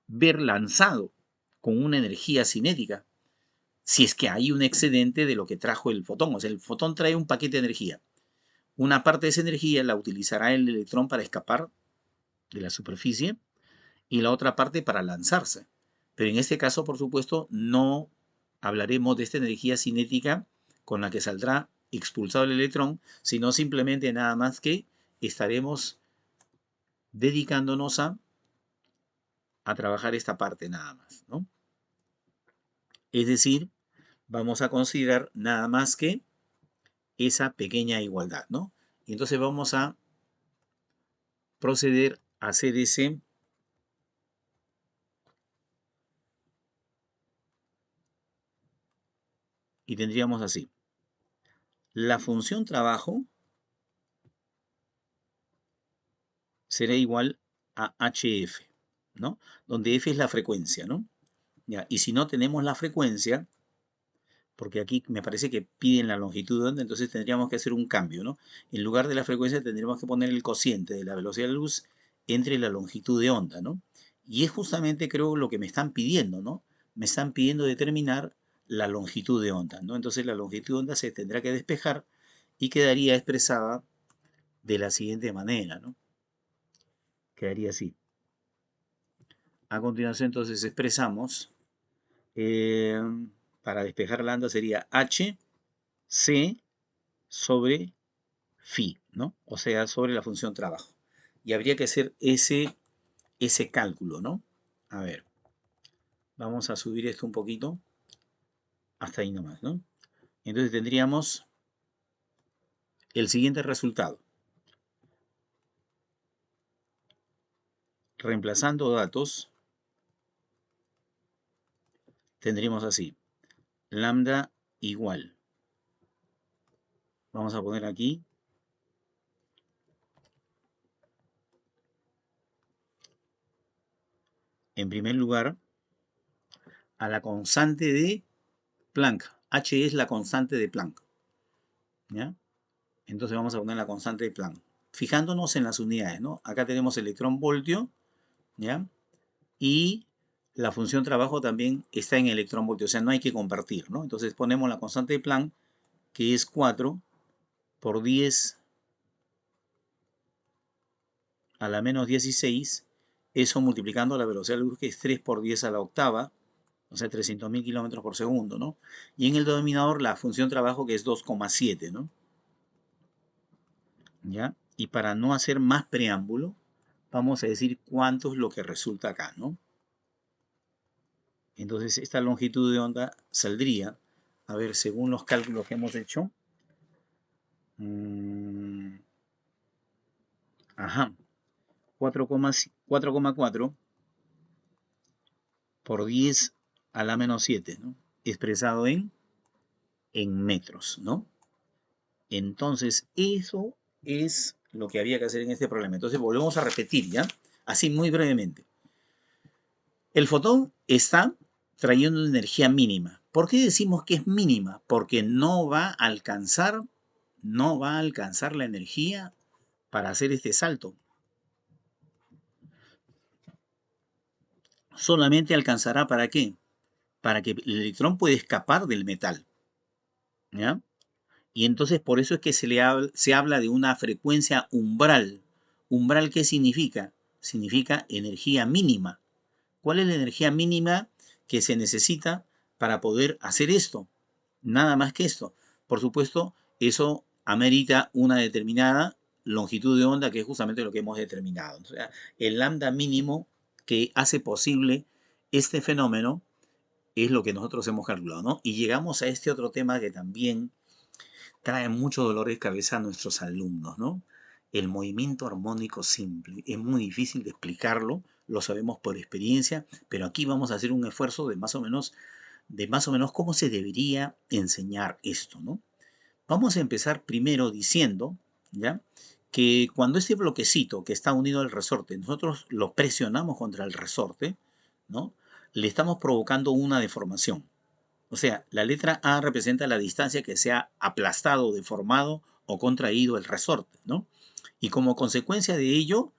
ver lanzado con una energía cinética, si es que hay un excedente de lo que trajo el fotón. O sea, el fotón trae un paquete de energía. Una parte de esa energía la utilizará el electrón para escapar de la superficie y la otra parte para lanzarse. Pero en este caso, por supuesto, no hablaremos de esta energía cinética con la que saldrá expulsado el electrón, sino simplemente nada más que estaremos dedicándonos a trabajar esta parte nada más, ¿no? Es decir, vamos a considerar nada más que esa pequeña igualdad, ¿no? Y entonces vamos a proceder a hacer ese y tendríamos así. La función trabajo será igual a HF, ¿no? Donde F es la frecuencia, ¿no? Ya, y si no tenemos la frecuencia, porque aquí me parece que piden la longitud de onda, entonces tendríamos que hacer un cambio, ¿no? En lugar de la frecuencia tendríamos que poner el cociente de la velocidad de la luz entre la longitud de onda, ¿no? Y es justamente, creo, lo que me están pidiendo, ¿no? Me están pidiendo determinar la longitud de onda, ¿no? Entonces la longitud de onda se tendrá que despejar y quedaría expresada de la siguiente manera, ¿no? Quedaría así. A continuación, entonces, expresamos, eh, para despejar la onda sería H, C sobre phi, ¿no? O sea, sobre la función trabajo. Y habría que hacer ese cálculo, ¿no? A ver, vamos a subir esto un poquito, hasta ahí nomás, ¿no? Entonces tendríamos el siguiente resultado. Reemplazando datos, tendríamos así, lambda igual. Vamos a poner aquí en primer lugar, a la constante de Planck. H es la constante de Planck, ¿ya? Entonces vamos a poner la constante de Planck. Fijándonos en las unidades, ¿no? Acá tenemos electrón-voltio, ¿ya? Y la función trabajo también está en electrón-voltio, o sea, no hay que convertir, ¿no? Entonces ponemos la constante de Planck, que es 4 por 10 a la menos 16, eso multiplicando la velocidad de la luz, que es 3 por 10 a la octava, o sea, 300.000 kilómetros por segundo, ¿no? Y en el denominador la función trabajo, que es 2,7, ¿no? ¿Ya? Y para no hacer más preámbulo, vamos a decir cuánto es lo que resulta acá, ¿no? Entonces, esta longitud de onda saldría, a ver, según los cálculos que hemos hecho, ajá, 4,4 por 10 a la menos 7, ¿no? Expresado en metros, ¿no? Entonces, eso es lo que había que hacer en este problema. Entonces, volvemos a repetir, ¿ya? Así muy brevemente. El fotón está trayendo una energía mínima. ¿Por qué decimos que es mínima? Porque no va a alcanzar la energía para hacer este salto. Solamente alcanzará ¿para qué? Para que el electrón pueda escapar del metal, ¿ya? Y entonces por eso es que se habla de una frecuencia umbral. ¿Umbral qué significa? Significa energía mínima. ¿Cuál es la energía mínima que se necesita para poder hacer esto? Nada más que esto. Por supuesto, eso amerita una determinada longitud de onda, que es justamente lo que hemos determinado. O sea, el lambda mínimo que hace posible este fenómeno es lo que nosotros hemos calculado, ¿no? Y llegamos a este otro tema que también trae mucho dolor de cabeza a nuestros alumnos, ¿no? El movimiento armónico simple. Es muy difícil de explicarlo, lo sabemos por experiencia, pero aquí vamos a hacer un esfuerzo de más o menos cómo se debería enseñar esto, ¿no? Vamos a empezar primero diciendo, ¿ya? Que cuando este bloquecito que está unido al resorte, nosotros lo presionamos contra el resorte, ¿no? Le estamos provocando una deformación. O sea, la letra A representa la distancia que se ha aplastado, deformado o contraído el resorte, ¿no? Y como consecuencia de ello,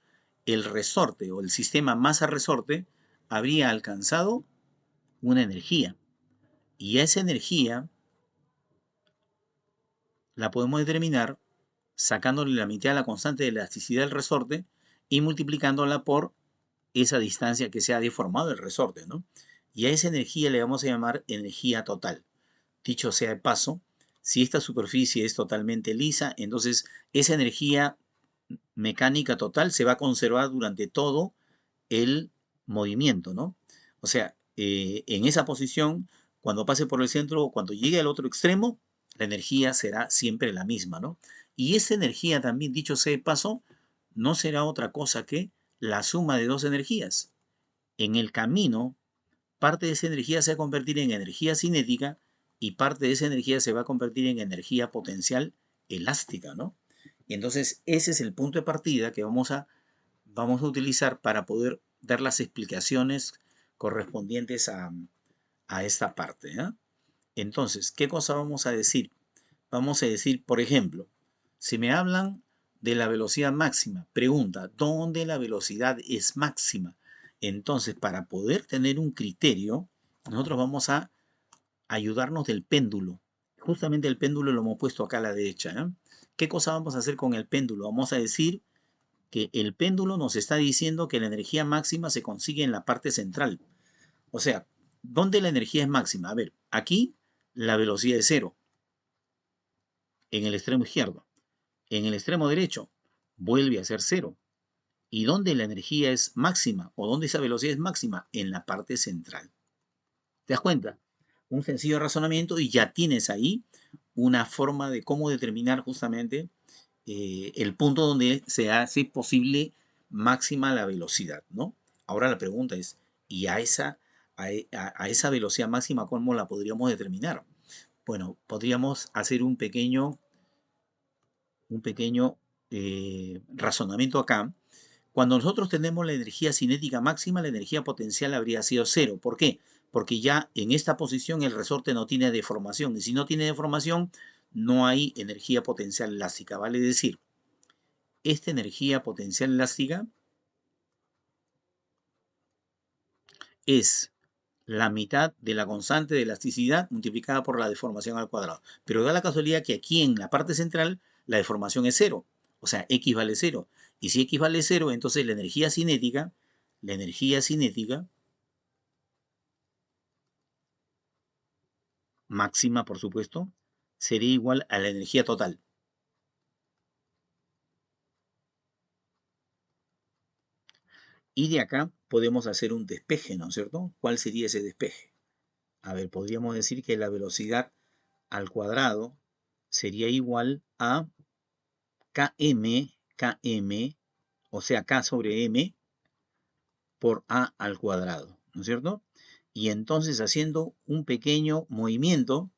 el resorte o el sistema masa-resorte habría alcanzado una energía. Y esa energía la podemos determinar sacándole la mitad de la constante de elasticidad del resorte y multiplicándola por esa distancia que se ha deformado el resorte, ¿no? Y a esa energía le vamos a llamar energía total. Dicho sea de paso, si esta superficie es totalmente lisa, entonces esa energía mecánica total se va a conservar durante todo el movimiento, ¿no? O sea, en esa posición, cuando pase por el centro o cuando llegue al otro extremo, la energía será siempre la misma, ¿no? Y esa energía también, dicho sea de paso, no será otra cosa que la suma de dos energías. En el camino, parte de esa energía se va a convertir en energía cinética y parte de esa energía se va a convertir en energía potencial elástica, ¿no? Y entonces ese es el punto de partida que vamos a utilizar para poder dar las explicaciones correspondientes a esta parte, ¿eh? Entonces, ¿qué cosa vamos a decir? Vamos a decir, por ejemplo, si me hablan de la velocidad máxima, pregunta, ¿dónde la velocidad es máxima? Entonces, para poder tener un criterio, nosotros vamos a ayudarnos del péndulo. Justamente el péndulo lo hemos puesto acá a la derecha, ¿eh? ¿Qué cosa vamos a hacer con el péndulo? Vamos a decir que el péndulo nos está diciendo que la energía máxima se consigue en la parte central. O sea, ¿dónde la energía es máxima? A ver, aquí la velocidad es cero, en el extremo izquierdo. En el extremo derecho vuelve a ser cero. ¿Y dónde la energía es máxima o dónde esa velocidad es máxima? En la parte central. ¿Te das cuenta? Un sencillo razonamiento y ya tienes ahí una forma de cómo determinar justamente el punto donde se hace posible máxima la velocidad, ¿no? Ahora la pregunta es, ¿y a esa velocidad máxima cómo la podríamos determinar? Bueno, podríamos hacer un pequeño razonamiento acá, Cuando nosotros tenemos la energía cinética máxima, la energía potencial habría sido cero. ¿Por qué? Porque ya en esta posición el resorte no tiene deformación. Y si no tiene deformación, no hay energía potencial elástica. Vale decir, esta energía potencial elástica es la mitad de la constante de elasticidad multiplicada por la deformación al cuadrado. Pero da la casualidad que aquí en la parte central la deformación es cero. O sea, x vale cero. Y si x vale cero, entonces la energía cinética máxima, por supuesto, sería igual a la energía total. Y de acá podemos hacer un despeje, ¿no es cierto? ¿Cuál sería ese despeje? A ver, podríamos decir que la velocidad al cuadrado sería igual a km, o sea, k sobre m por a al cuadrado, ¿no es cierto? Y entonces haciendo un pequeño movimiento,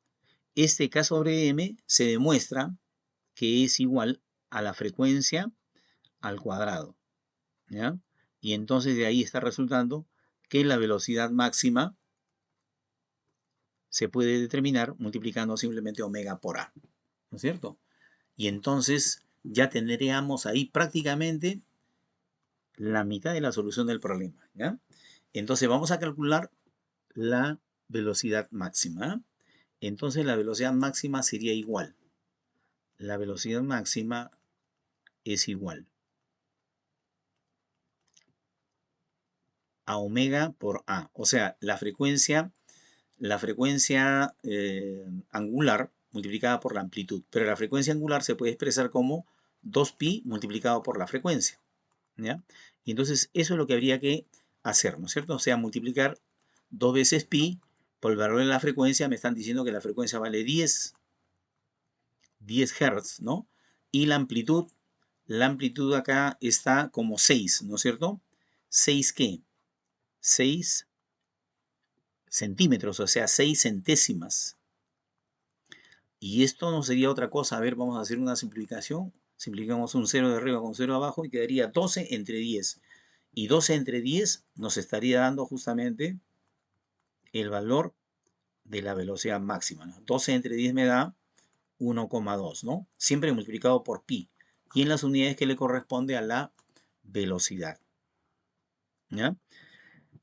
este k sobre m se demuestra que es igual a la frecuencia al cuadrado, ¿ya? Y entonces de ahí está resultando que la velocidad máxima se puede determinar multiplicando simplemente omega por a, ¿no es cierto? Y entonces ya tendríamos ahí prácticamente la mitad de la solución del problema, ¿ya? Entonces vamos a calcular la velocidad máxima. Entonces la velocidad máxima sería igual. La velocidad máxima es igual a omega por a. O sea, la frecuencia angular multiplicada por la amplitud. Pero la frecuencia angular se puede expresar como 2pi multiplicado por la frecuencia, ¿ya? Y entonces eso es lo que habría que hacer, ¿no es cierto? O sea, multiplicar 2 veces pi por el valor de la frecuencia. Me están diciendo que la frecuencia vale 10 Hz, ¿no? Y la amplitud acá está como 6, ¿no es cierto? ¿6 qué? 6 centímetros, o sea, 6 centésimas. Y esto no sería otra cosa. A ver, vamos a hacer una simplificación. Simplificamos un 0 de arriba con 0 de abajo y quedaría 12 entre 10. Y 12 entre 10 nos estaría dando justamente el valor de la velocidad máxima, ¿no? 12 entre 10 me da 1,2, ¿no? Siempre multiplicado por pi. Y en las unidades que le corresponde a la velocidad, ¿ya?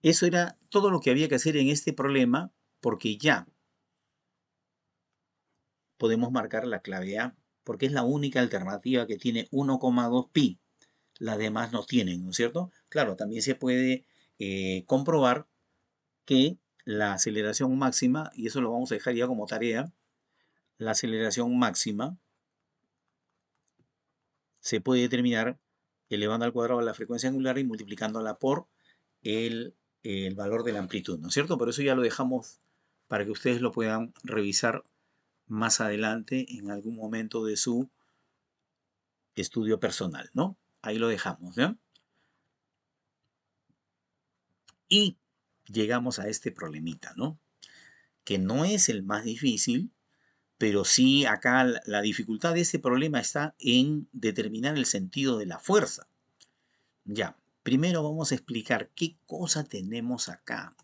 Eso era todo lo que había que hacer en este problema, porque ya podemos marcar la clave A, porque es la única alternativa que tiene 1,2 pi. Las demás no tienen, ¿no es cierto? Claro, también se puede comprobar que la aceleración máxima, y eso lo vamos a dejar ya como tarea, la aceleración máxima se puede determinar elevando al cuadrado la frecuencia angular y multiplicándola por el valor de la amplitud, ¿no es cierto? Pero eso ya lo dejamos para que ustedes lo puedan revisar más adelante en algún momento de su estudio personal, ¿no? Ahí lo dejamos, ¿ya? Y llegamos a este problemita, ¿no? Que no es el más difícil, pero sí acá la dificultad de este problema está en determinar el sentido de la fuerza. Ya, primero vamos a explicar qué cosa tenemos acá.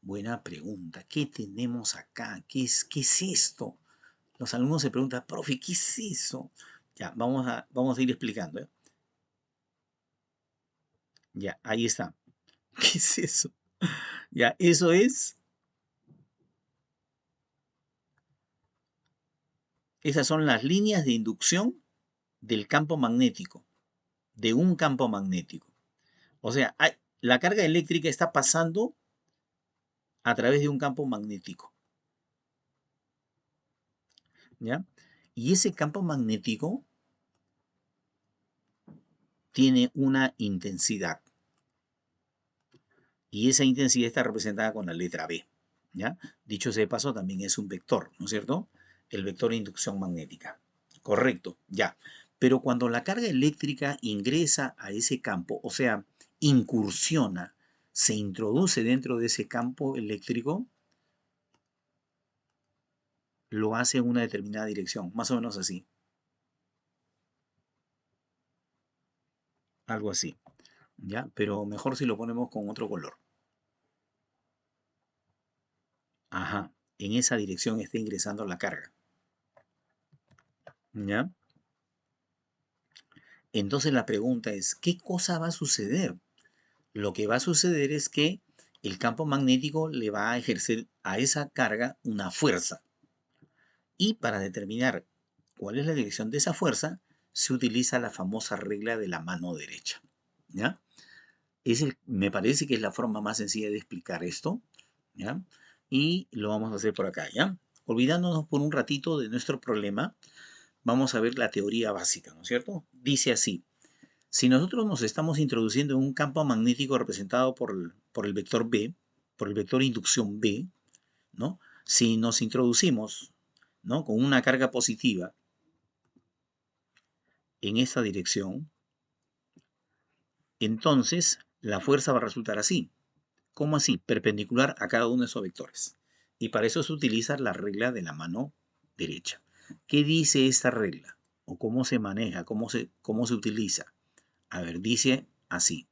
Buena pregunta. ¿Qué tenemos acá? ¿Qué es esto? Los alumnos se preguntan, profe, ¿qué es eso? Ya, vamos a ir explicando, ¿eh? Ya, ahí está. ¿Qué es eso? Ya, esas son las líneas de inducción del campo magnético, de un campo magnético. O sea, la carga eléctrica está pasando a través de un campo magnético, ¿ya? Y ese campo magnético tiene una intensidad. Y esa intensidad está representada con la letra B, ¿ya? Dicho sea de paso, también es un vector, ¿no es cierto? El vector de inducción magnética. Correcto, ya. Pero cuando la carga eléctrica ingresa a ese campo, o sea, incursiona, se introduce dentro de ese campo eléctrico, lo hace en una determinada dirección, más o menos así, algo así. ¿ya? Pero mejor si lo ponemos con otro color. Ajá, en esa dirección está ingresando la carga, ¿ya? Entonces la pregunta es, ¿qué cosa va a suceder? Lo que va a suceder es que el campo magnético le va a ejercer a esa carga una fuerza. Y para determinar cuál es la dirección de esa fuerza, se utiliza la famosa regla de la mano derecha, ¿ya? Me parece que es la forma más sencilla de explicar esto, ¿ya? Y lo vamos a hacer por acá, ¿ya? Olvidándonos por un ratito de nuestro problema, vamos a ver la teoría básica, ¿no es cierto? Dice así, si nosotros nos estamos introduciendo en un campo magnético representado por el vector B, por el vector inducción B, ¿no? Si nos introducimos, ¿no?, con una carga positiva en esta dirección, entonces la fuerza va a resultar así. ¿Cómo así? Perpendicular a cada uno de esos vectores. Y para eso se utiliza la regla de la mano derecha. ¿Qué dice esta regla? ¿O cómo se maneja? ¿Cómo se utiliza? A ver, dice así.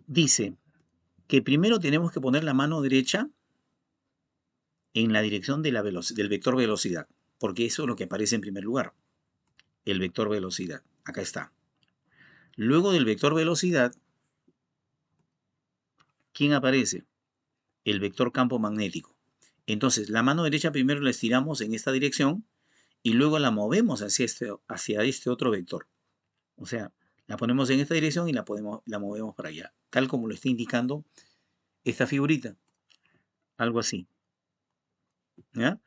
Dice que primero tenemos que poner la mano derecha en la dirección de del vector velocidad, porque eso es lo que aparece en primer lugar, el vector velocidad. Acá está. Luego del vector velocidad, ¿quién aparece? El vector campo magnético. Entonces, la mano derecha primero la estiramos en esta dirección y luego la movemos hacia este otro vector. O sea, la ponemos en esta dirección y la movemos para allá, tal como lo está indicando esta figurita. Algo así, ¿ya?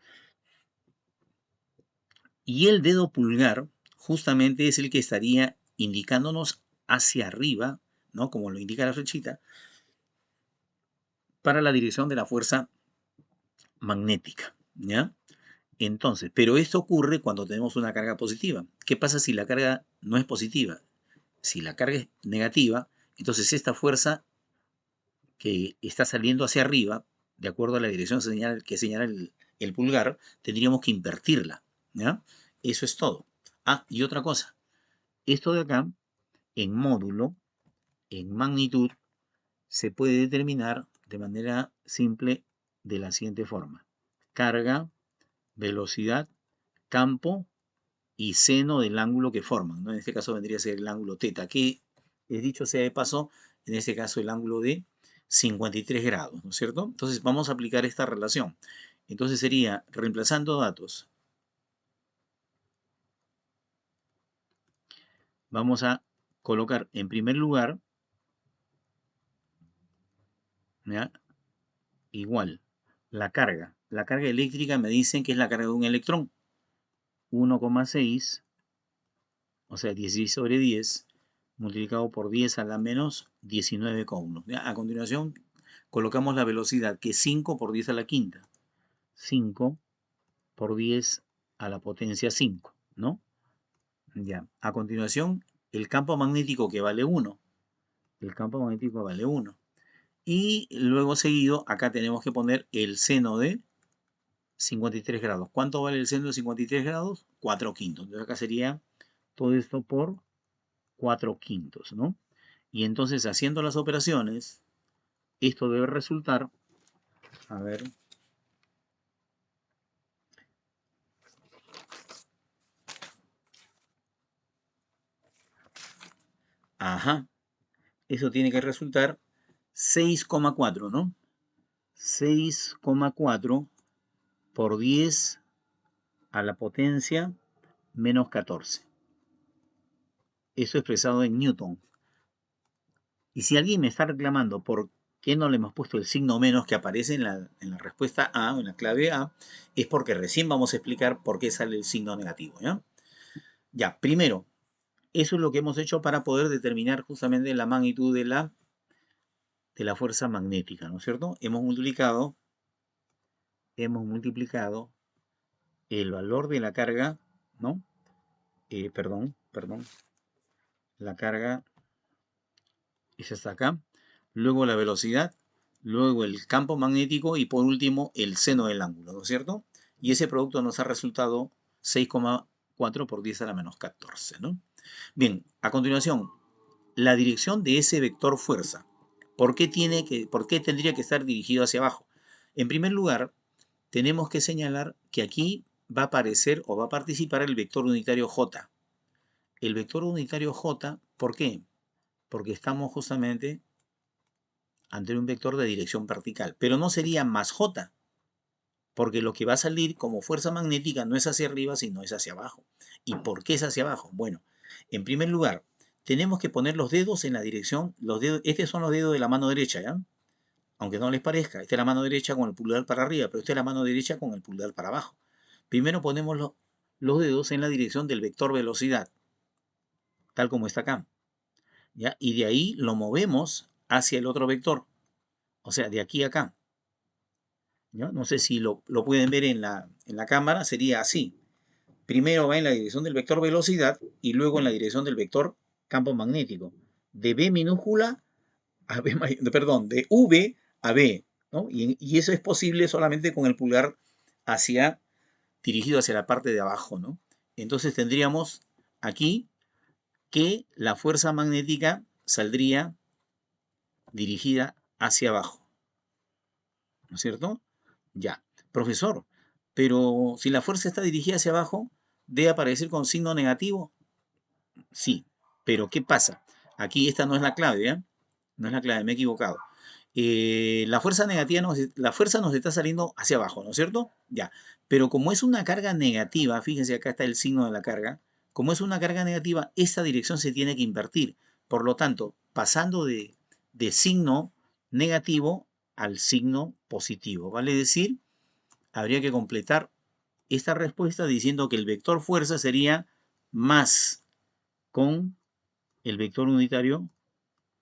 Y el dedo pulgar justamente es el que estaría indicándonos hacia arriba, ¿no?, como lo indica la flechita, para la dirección de la fuerza magnética, ¿ya? Entonces, pero esto ocurre cuando tenemos una carga positiva. ¿Qué pasa si la carga no es positiva? Si la carga es negativa, entonces esta fuerza que está saliendo hacia arriba, de acuerdo a la dirección que señala el pulgar, tendríamos que invertirla, ¿ya? Eso es todo. Ah, y otra cosa. Esto de acá, en módulo, en magnitud, se puede determinar de manera simple de la siguiente forma. Carga, velocidad, campo y seno del ángulo que forman, ¿no? En este caso vendría a ser el ángulo teta, que, dicho sea de paso, en este caso el ángulo de 53 grados, ¿no es cierto? Entonces vamos a aplicar esta relación. Entonces sería, reemplazando datos, vamos a colocar en primer lugar, ¿ya?, igual, la carga. La carga eléctrica me dicen que es la carga de un electrón. 1,6, o sea, 16 sobre 10, multiplicado por 10 a la menos 19,1. A continuación, colocamos la velocidad, que es 5 por 10 a la quinta. 5 por 10 a la potencia 5, ¿no? Ya. A continuación, el campo magnético, que vale 1. El campo magnético vale 1. Y luego seguido, acá tenemos que poner el seno de 53 grados. ¿Cuánto vale el seno de 53 grados? 4 quintos. Entonces acá sería todo esto por 4 quintos, ¿no? Y entonces, haciendo las operaciones, esto debe resultar, a ver, ajá, eso tiene que resultar 6,4, ¿no? 6,4 por 10 a la potencia menos 14. Eso expresado en Newton. Y si alguien me está reclamando por qué no le hemos puesto el signo menos que aparece en la respuesta A, o en la clave A, es porque recién vamos a explicar por qué sale el signo negativo, ¿ya? Ya, primero, eso es lo que hemos hecho para poder determinar justamente la magnitud de la fuerza magnética, ¿no es cierto? Hemos multiplicado el valor de la carga, ¿no? Perdón, la carga es hasta acá, luego la velocidad, luego el campo magnético y por último el seno del ángulo, ¿no es cierto? Y ese producto nos ha resultado 6,4 por 10 a la menos 14, ¿no? Bien, a continuación, la dirección de ese vector fuerza. ¿Por qué tendría que estar dirigido hacia abajo? En primer lugar, tenemos que señalar que aquí va a aparecer o va a participar el vector unitario J. El vector unitario J, ¿por qué? Porque estamos justamente ante un vector de dirección vertical, pero no sería más J, porque lo que va a salir como fuerza magnética no es hacia arriba, sino es hacia abajo. ¿Y por qué es hacia abajo? Bueno, en primer lugar, tenemos que poner los dedos en la dirección, estos son los dedos de la mano derecha, ¿ya? Aunque no les parezca, esta es la mano derecha con el pulgar para arriba, pero esta es la mano derecha con el pulgar para abajo. Primero ponemos los dedos en la dirección del vector velocidad, tal como está acá, ¿ya? Y de ahí lo movemos hacia el otro vector, o sea, de aquí a acá, ¿ya? No sé si lo pueden ver en la cámara, sería así. Primero va en la dirección del vector velocidad y luego en la dirección del vector campo magnético. De B minúscula a B, de V a B, ¿no? Y eso es posible solamente con el pulgar dirigido hacia la parte de abajo, ¿no? Entonces tendríamos aquí que la fuerza magnética saldría dirigida hacia abajo, ¿no es cierto? Ya. Profesor, pero si la fuerza está dirigida hacia abajo, ¿debe aparecer con signo negativo? Sí, pero ¿qué pasa? Aquí esta no es la clave, ¿ya? No es la clave, me he equivocado. La fuerza negativa, la fuerza nos está saliendo hacia abajo, ¿no es cierto? Ya, pero como es una carga negativa, fíjense acá está el signo de la carga, como es una carga negativa, esta dirección se tiene que invertir. Por lo tanto, pasando de signo negativo al signo positivo, vale decir, habría que completar esta respuesta diciendo que el vector fuerza sería más con el vector unitario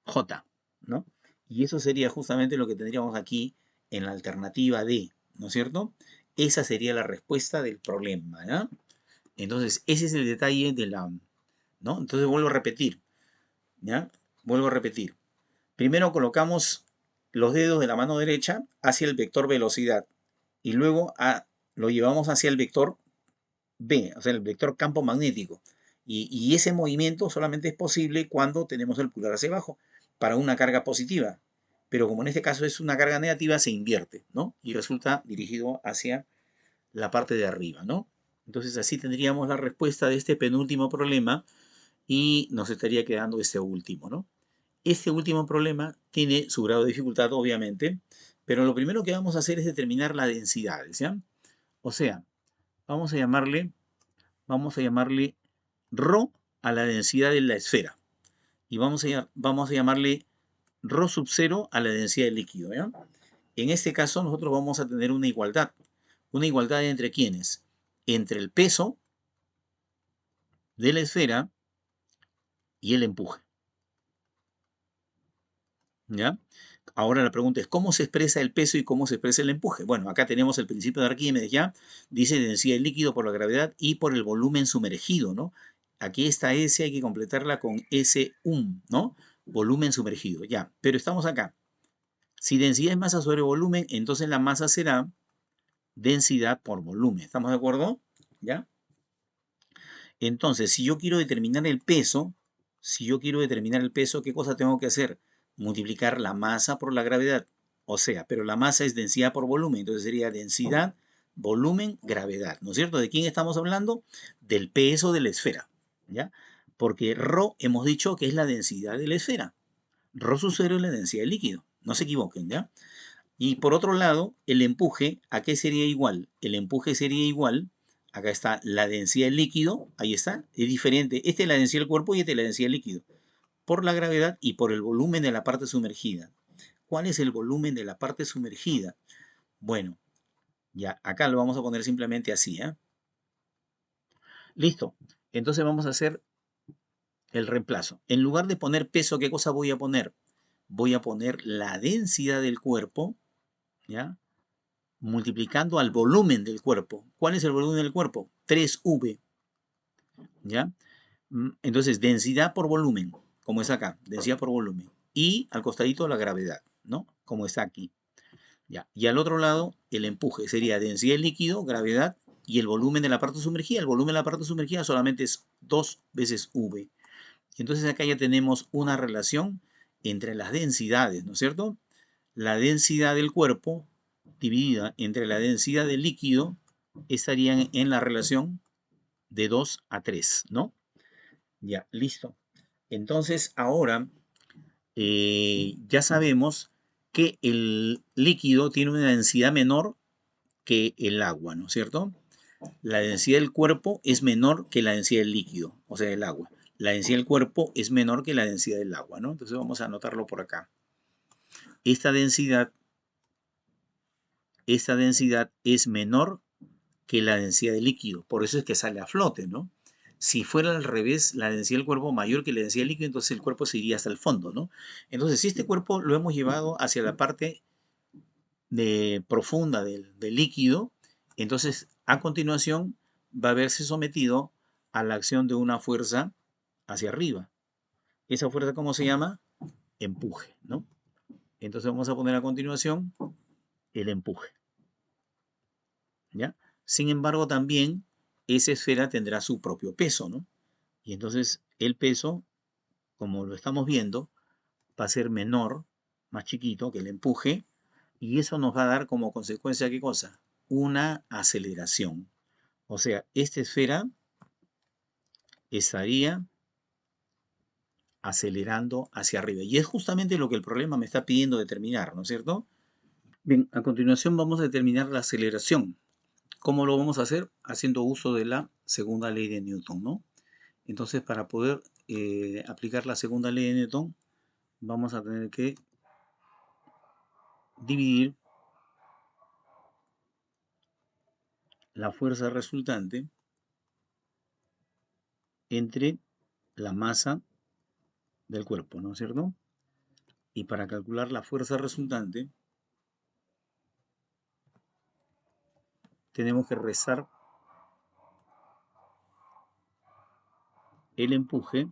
J, ¿no? Y eso sería justamente lo que tendríamos aquí en la alternativa D, ¿no es cierto? Esa sería la respuesta del problema, ¿ya? Entonces, ese es el detalle de ¿no? Entonces vuelvo a repetir, ¿ya? Vuelvo a repetir. Primero colocamos los dedos de la mano derecha hacia el vector velocidad y luego lo llevamos hacia el vector B, o sea, el vector campo magnético. Y ese movimiento solamente es posible cuando tenemos el pulgar hacia abajo para una carga positiva. Pero como en este caso es una carga negativa, se invierte, ¿no? Y resulta dirigido hacia la parte de arriba, ¿no? Entonces así tendríamos la respuesta de este penúltimo problema y nos estaría quedando este último, ¿no? Este último problema tiene su grado de dificultad, obviamente, pero lo primero que vamos a hacer es determinar la densidad, ¿ya? O sea, vamos a llamarle ρ a la densidad de la esfera. Y vamos a llamarle ρ sub 0 a la densidad del líquido, ¿ya? En este caso nosotros vamos a tener una igualdad. ¿Una igualdad entre quiénes? Entre el peso de la esfera y el empuje, ¿ya? Ahora la pregunta es, ¿cómo se expresa el peso y cómo se expresa el empuje? Bueno, acá tenemos el principio de Arquímedes, ¿ya? Dice densidad del líquido por la gravedad y por el volumen sumergido, ¿no? Aquí esta S hay que completarla con S1, ¿no? Volumen sumergido, ya. Pero estamos acá. Si densidad es masa sobre volumen, entonces la masa será densidad por volumen. ¿Estamos de acuerdo? ¿Ya? Entonces, si yo quiero determinar el peso, ¿qué cosa tengo que hacer? Multiplicar la masa por la gravedad. O sea, pero la masa es densidad por volumen, entonces sería densidad, volumen, gravedad. ¿No es cierto? ¿De quién estamos hablando? Del peso de la esfera, ¿ya? Porque ρ hemos dicho que es la densidad de la esfera. Ρ sub 0 es la densidad del líquido. No se equivoquen, ¿ya? Y por otro lado, el empuje, ¿a qué sería igual? El empuje sería igual, acá está la densidad del líquido, ahí está, es diferente. Esta es la densidad del cuerpo y esta es la densidad del líquido. Por la gravedad y por el volumen de la parte sumergida. ¿Cuál es el volumen de la parte sumergida? Bueno, ya acá lo vamos a poner simplemente así, ¿eh? Listo. Entonces vamos a hacer el reemplazo. En lugar de poner peso, ¿qué cosa voy a poner? Voy a poner la densidad del cuerpo, ¿ya? Multiplicando al volumen del cuerpo. ¿Cuál es el volumen del cuerpo? 3V, ¿ya? Entonces, densidad por volumen, como es acá, densidad por volumen. Y al costadito la gravedad, ¿no? Como está aquí. ¿Ya? Y al otro lado, el empuje sería densidad del líquido, gravedad y el volumen de la parte sumergida. El volumen de la parte sumergida solamente es 2 veces V. Entonces acá ya tenemos una relación entre las densidades, ¿no es cierto? La densidad del cuerpo dividida entre la densidad del líquido estarían en la relación de 2 a 3, ¿no? Ya, listo. Entonces ahora ya sabemos que el líquido tiene una densidad menor que el agua, ¿no es cierto? La densidad del cuerpo es menor que la densidad del líquido, o sea, del agua. La densidad del cuerpo es menor que la densidad del agua, ¿no? Entonces vamos a anotarlo por acá. Esta densidad es menor que la densidad del líquido, por eso es que sale a flote, ¿no? Si fuera al revés, la densidad del cuerpo mayor que la densidad del líquido, entonces el cuerpo se iría hasta el fondo, ¿no? Entonces, si este cuerpo lo hemos llevado hacia la parte profunda del líquido, entonces a continuación va a verse sometido a la acción de una fuerza hacia arriba. ¿Esa fuerza cómo se llama? Empuje, ¿no? Entonces vamos a poner a continuación el empuje, ¿ya? Sin embargo, también esa esfera tendrá su propio peso, ¿no? Y entonces el peso, como lo estamos viendo, va a ser menor, más chiquito que el empuje, y eso nos va a dar como consecuencia, ¿qué cosa? Una aceleración. O sea, esta esfera estaría acelerando hacia arriba. Y es justamente lo que el problema me está pidiendo determinar, ¿no es cierto? Bien, a continuación vamos a determinar la aceleración. ¿Cómo lo vamos a hacer? Haciendo uso de la segunda ley de Newton, ¿no? Entonces, para poder aplicar la segunda ley de Newton, vamos a tener que dividir la fuerza resultante entre la masa del cuerpo, ¿no es cierto? Y para calcular la fuerza resultante, tenemos que restar el empuje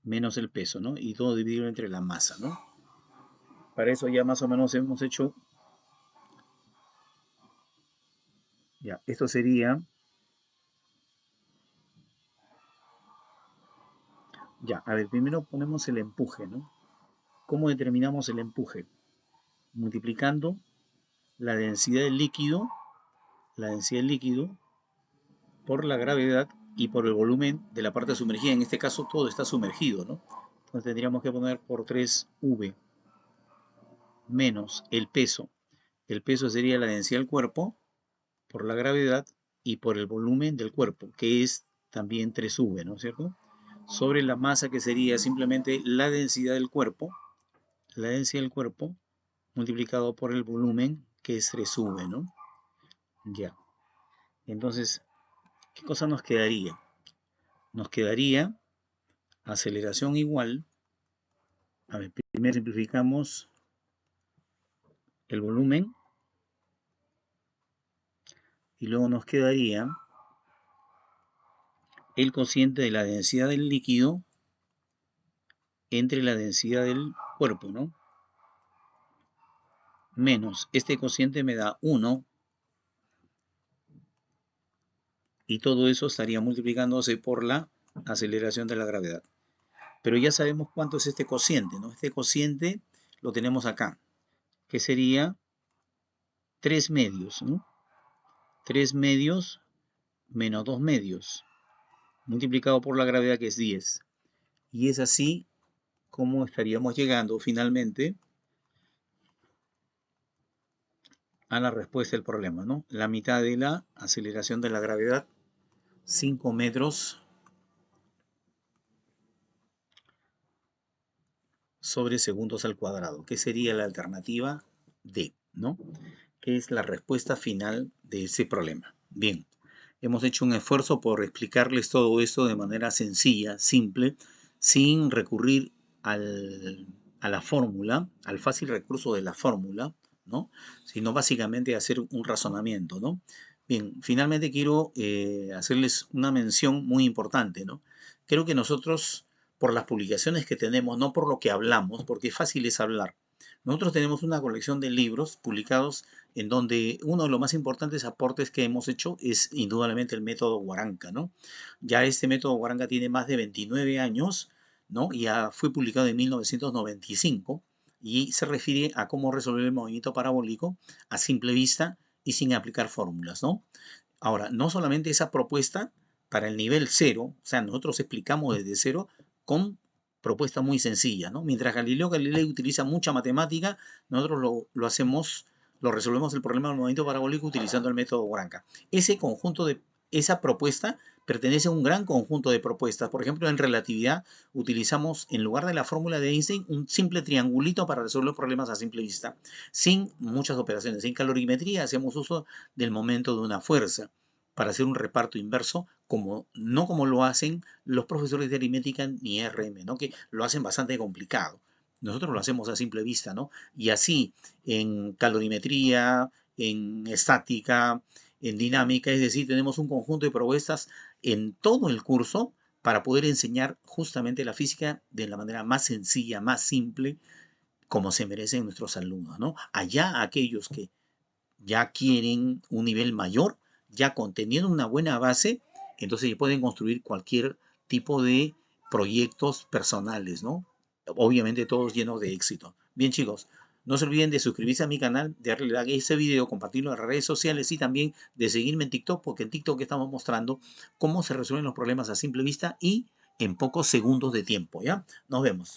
menos el peso, ¿no? Y todo dividido entre la masa, ¿no? Para eso ya más o menos hemos hecho, ya, esto sería, ya, a ver, primero ponemos el empuje, ¿no? ¿Cómo determinamos el empuje? Multiplicando la densidad del líquido por la gravedad y por el volumen de la parte sumergida. En este caso todo está sumergido, ¿no? Entonces tendríamos que poner por 3V menos el peso. El peso sería la densidad del cuerpo por la gravedad y por el volumen del cuerpo, que es también 3V, ¿no es cierto? Sobre la masa, que sería simplemente la densidad del cuerpo multiplicado por el volumen, que es 3V, ¿no? Ya. Entonces, ¿qué cosa nos quedaría? Nos quedaría aceleración igual. A ver, primero simplificamos el volumen y luego nos quedaría el cociente de la densidad del líquido entre la densidad del cuerpo, ¿no? Menos este cociente me da 1 y todo eso estaría multiplicándose por la aceleración de la gravedad. Pero ya sabemos cuánto es este cociente, ¿no? Este cociente lo tenemos acá, que sería 3 medios, ¿no? 3 medios menos 2 medios, multiplicado por la gravedad, que es 10. Y es así como estaríamos llegando finalmente a la respuesta del problema, ¿no? La mitad de la aceleración de la gravedad, 5 metros sobre segundos al cuadrado, que sería la alternativa D, ¿no? Que es la respuesta final de ese problema. Bien, hemos hecho un esfuerzo por explicarles todo esto de manera sencilla, simple, sin recurrir a la fórmula, al fácil recurso de la fórmula, ¿no? Sino básicamente hacer un razonamiento, ¿no? Bien, finalmente quiero hacerles una mención muy importante, ¿no? Creo que nosotros, por las publicaciones que tenemos, no por lo que hablamos, porque fácil es hablar, Nosotros tenemos una colección de libros publicados en donde uno de los más importantes aportes que hemos hecho es indudablemente el método Huaranca, ¿no? Ya este método Huaranca tiene más de 29 años, ¿no? Ya fue publicado en 1995 y se refiere a cómo resolver el movimiento parabólico a simple vista y sin aplicar fórmulas, ¿no? Ahora, no solamente esa propuesta para el nivel cero, o sea, nosotros explicamos desde cero con propuestas muy sencillas, ¿no? Mientras Galileo Galilei utiliza mucha matemática, nosotros lo hacemos, lo resolvemos el problema del movimiento parabólico utilizando el método Branca. Ese conjunto de, esa propuesta pertenece a un gran conjunto de propuestas. Por ejemplo, en relatividad utilizamos, en lugar de la fórmula de Einstein, un simple triangulito para resolver problemas a simple vista, sin muchas operaciones. En calorimetría hacemos uso del momento de una fuerza para hacer un reparto inverso, como, no como lo hacen los profesores de aritmética ni RM, ¿no? Que lo hacen bastante complicado. Nosotros lo hacemos a simple vista, ¿no? Y así en calorimetría, en estática, en dinámica, es decir, tenemos un conjunto de propuestas en todo el curso para poder enseñar justamente la física de la manera más sencilla, más simple, como se merecen nuestros alumnos, ¿no? Allá aquellos que ya quieren un nivel mayor, ya conteniendo una buena base, entonces ya pueden construir cualquier tipo de proyectos personales, ¿no? Obviamente todos llenos de éxito. Bien, chicos, no se olviden de suscribirse a mi canal, de darle like a este video, compartirlo en las redes sociales y también de seguirme en TikTok, porque en TikTok estamos mostrando cómo se resuelven los problemas a simple vista y en pocos segundos de tiempo, ¿ya? Nos vemos.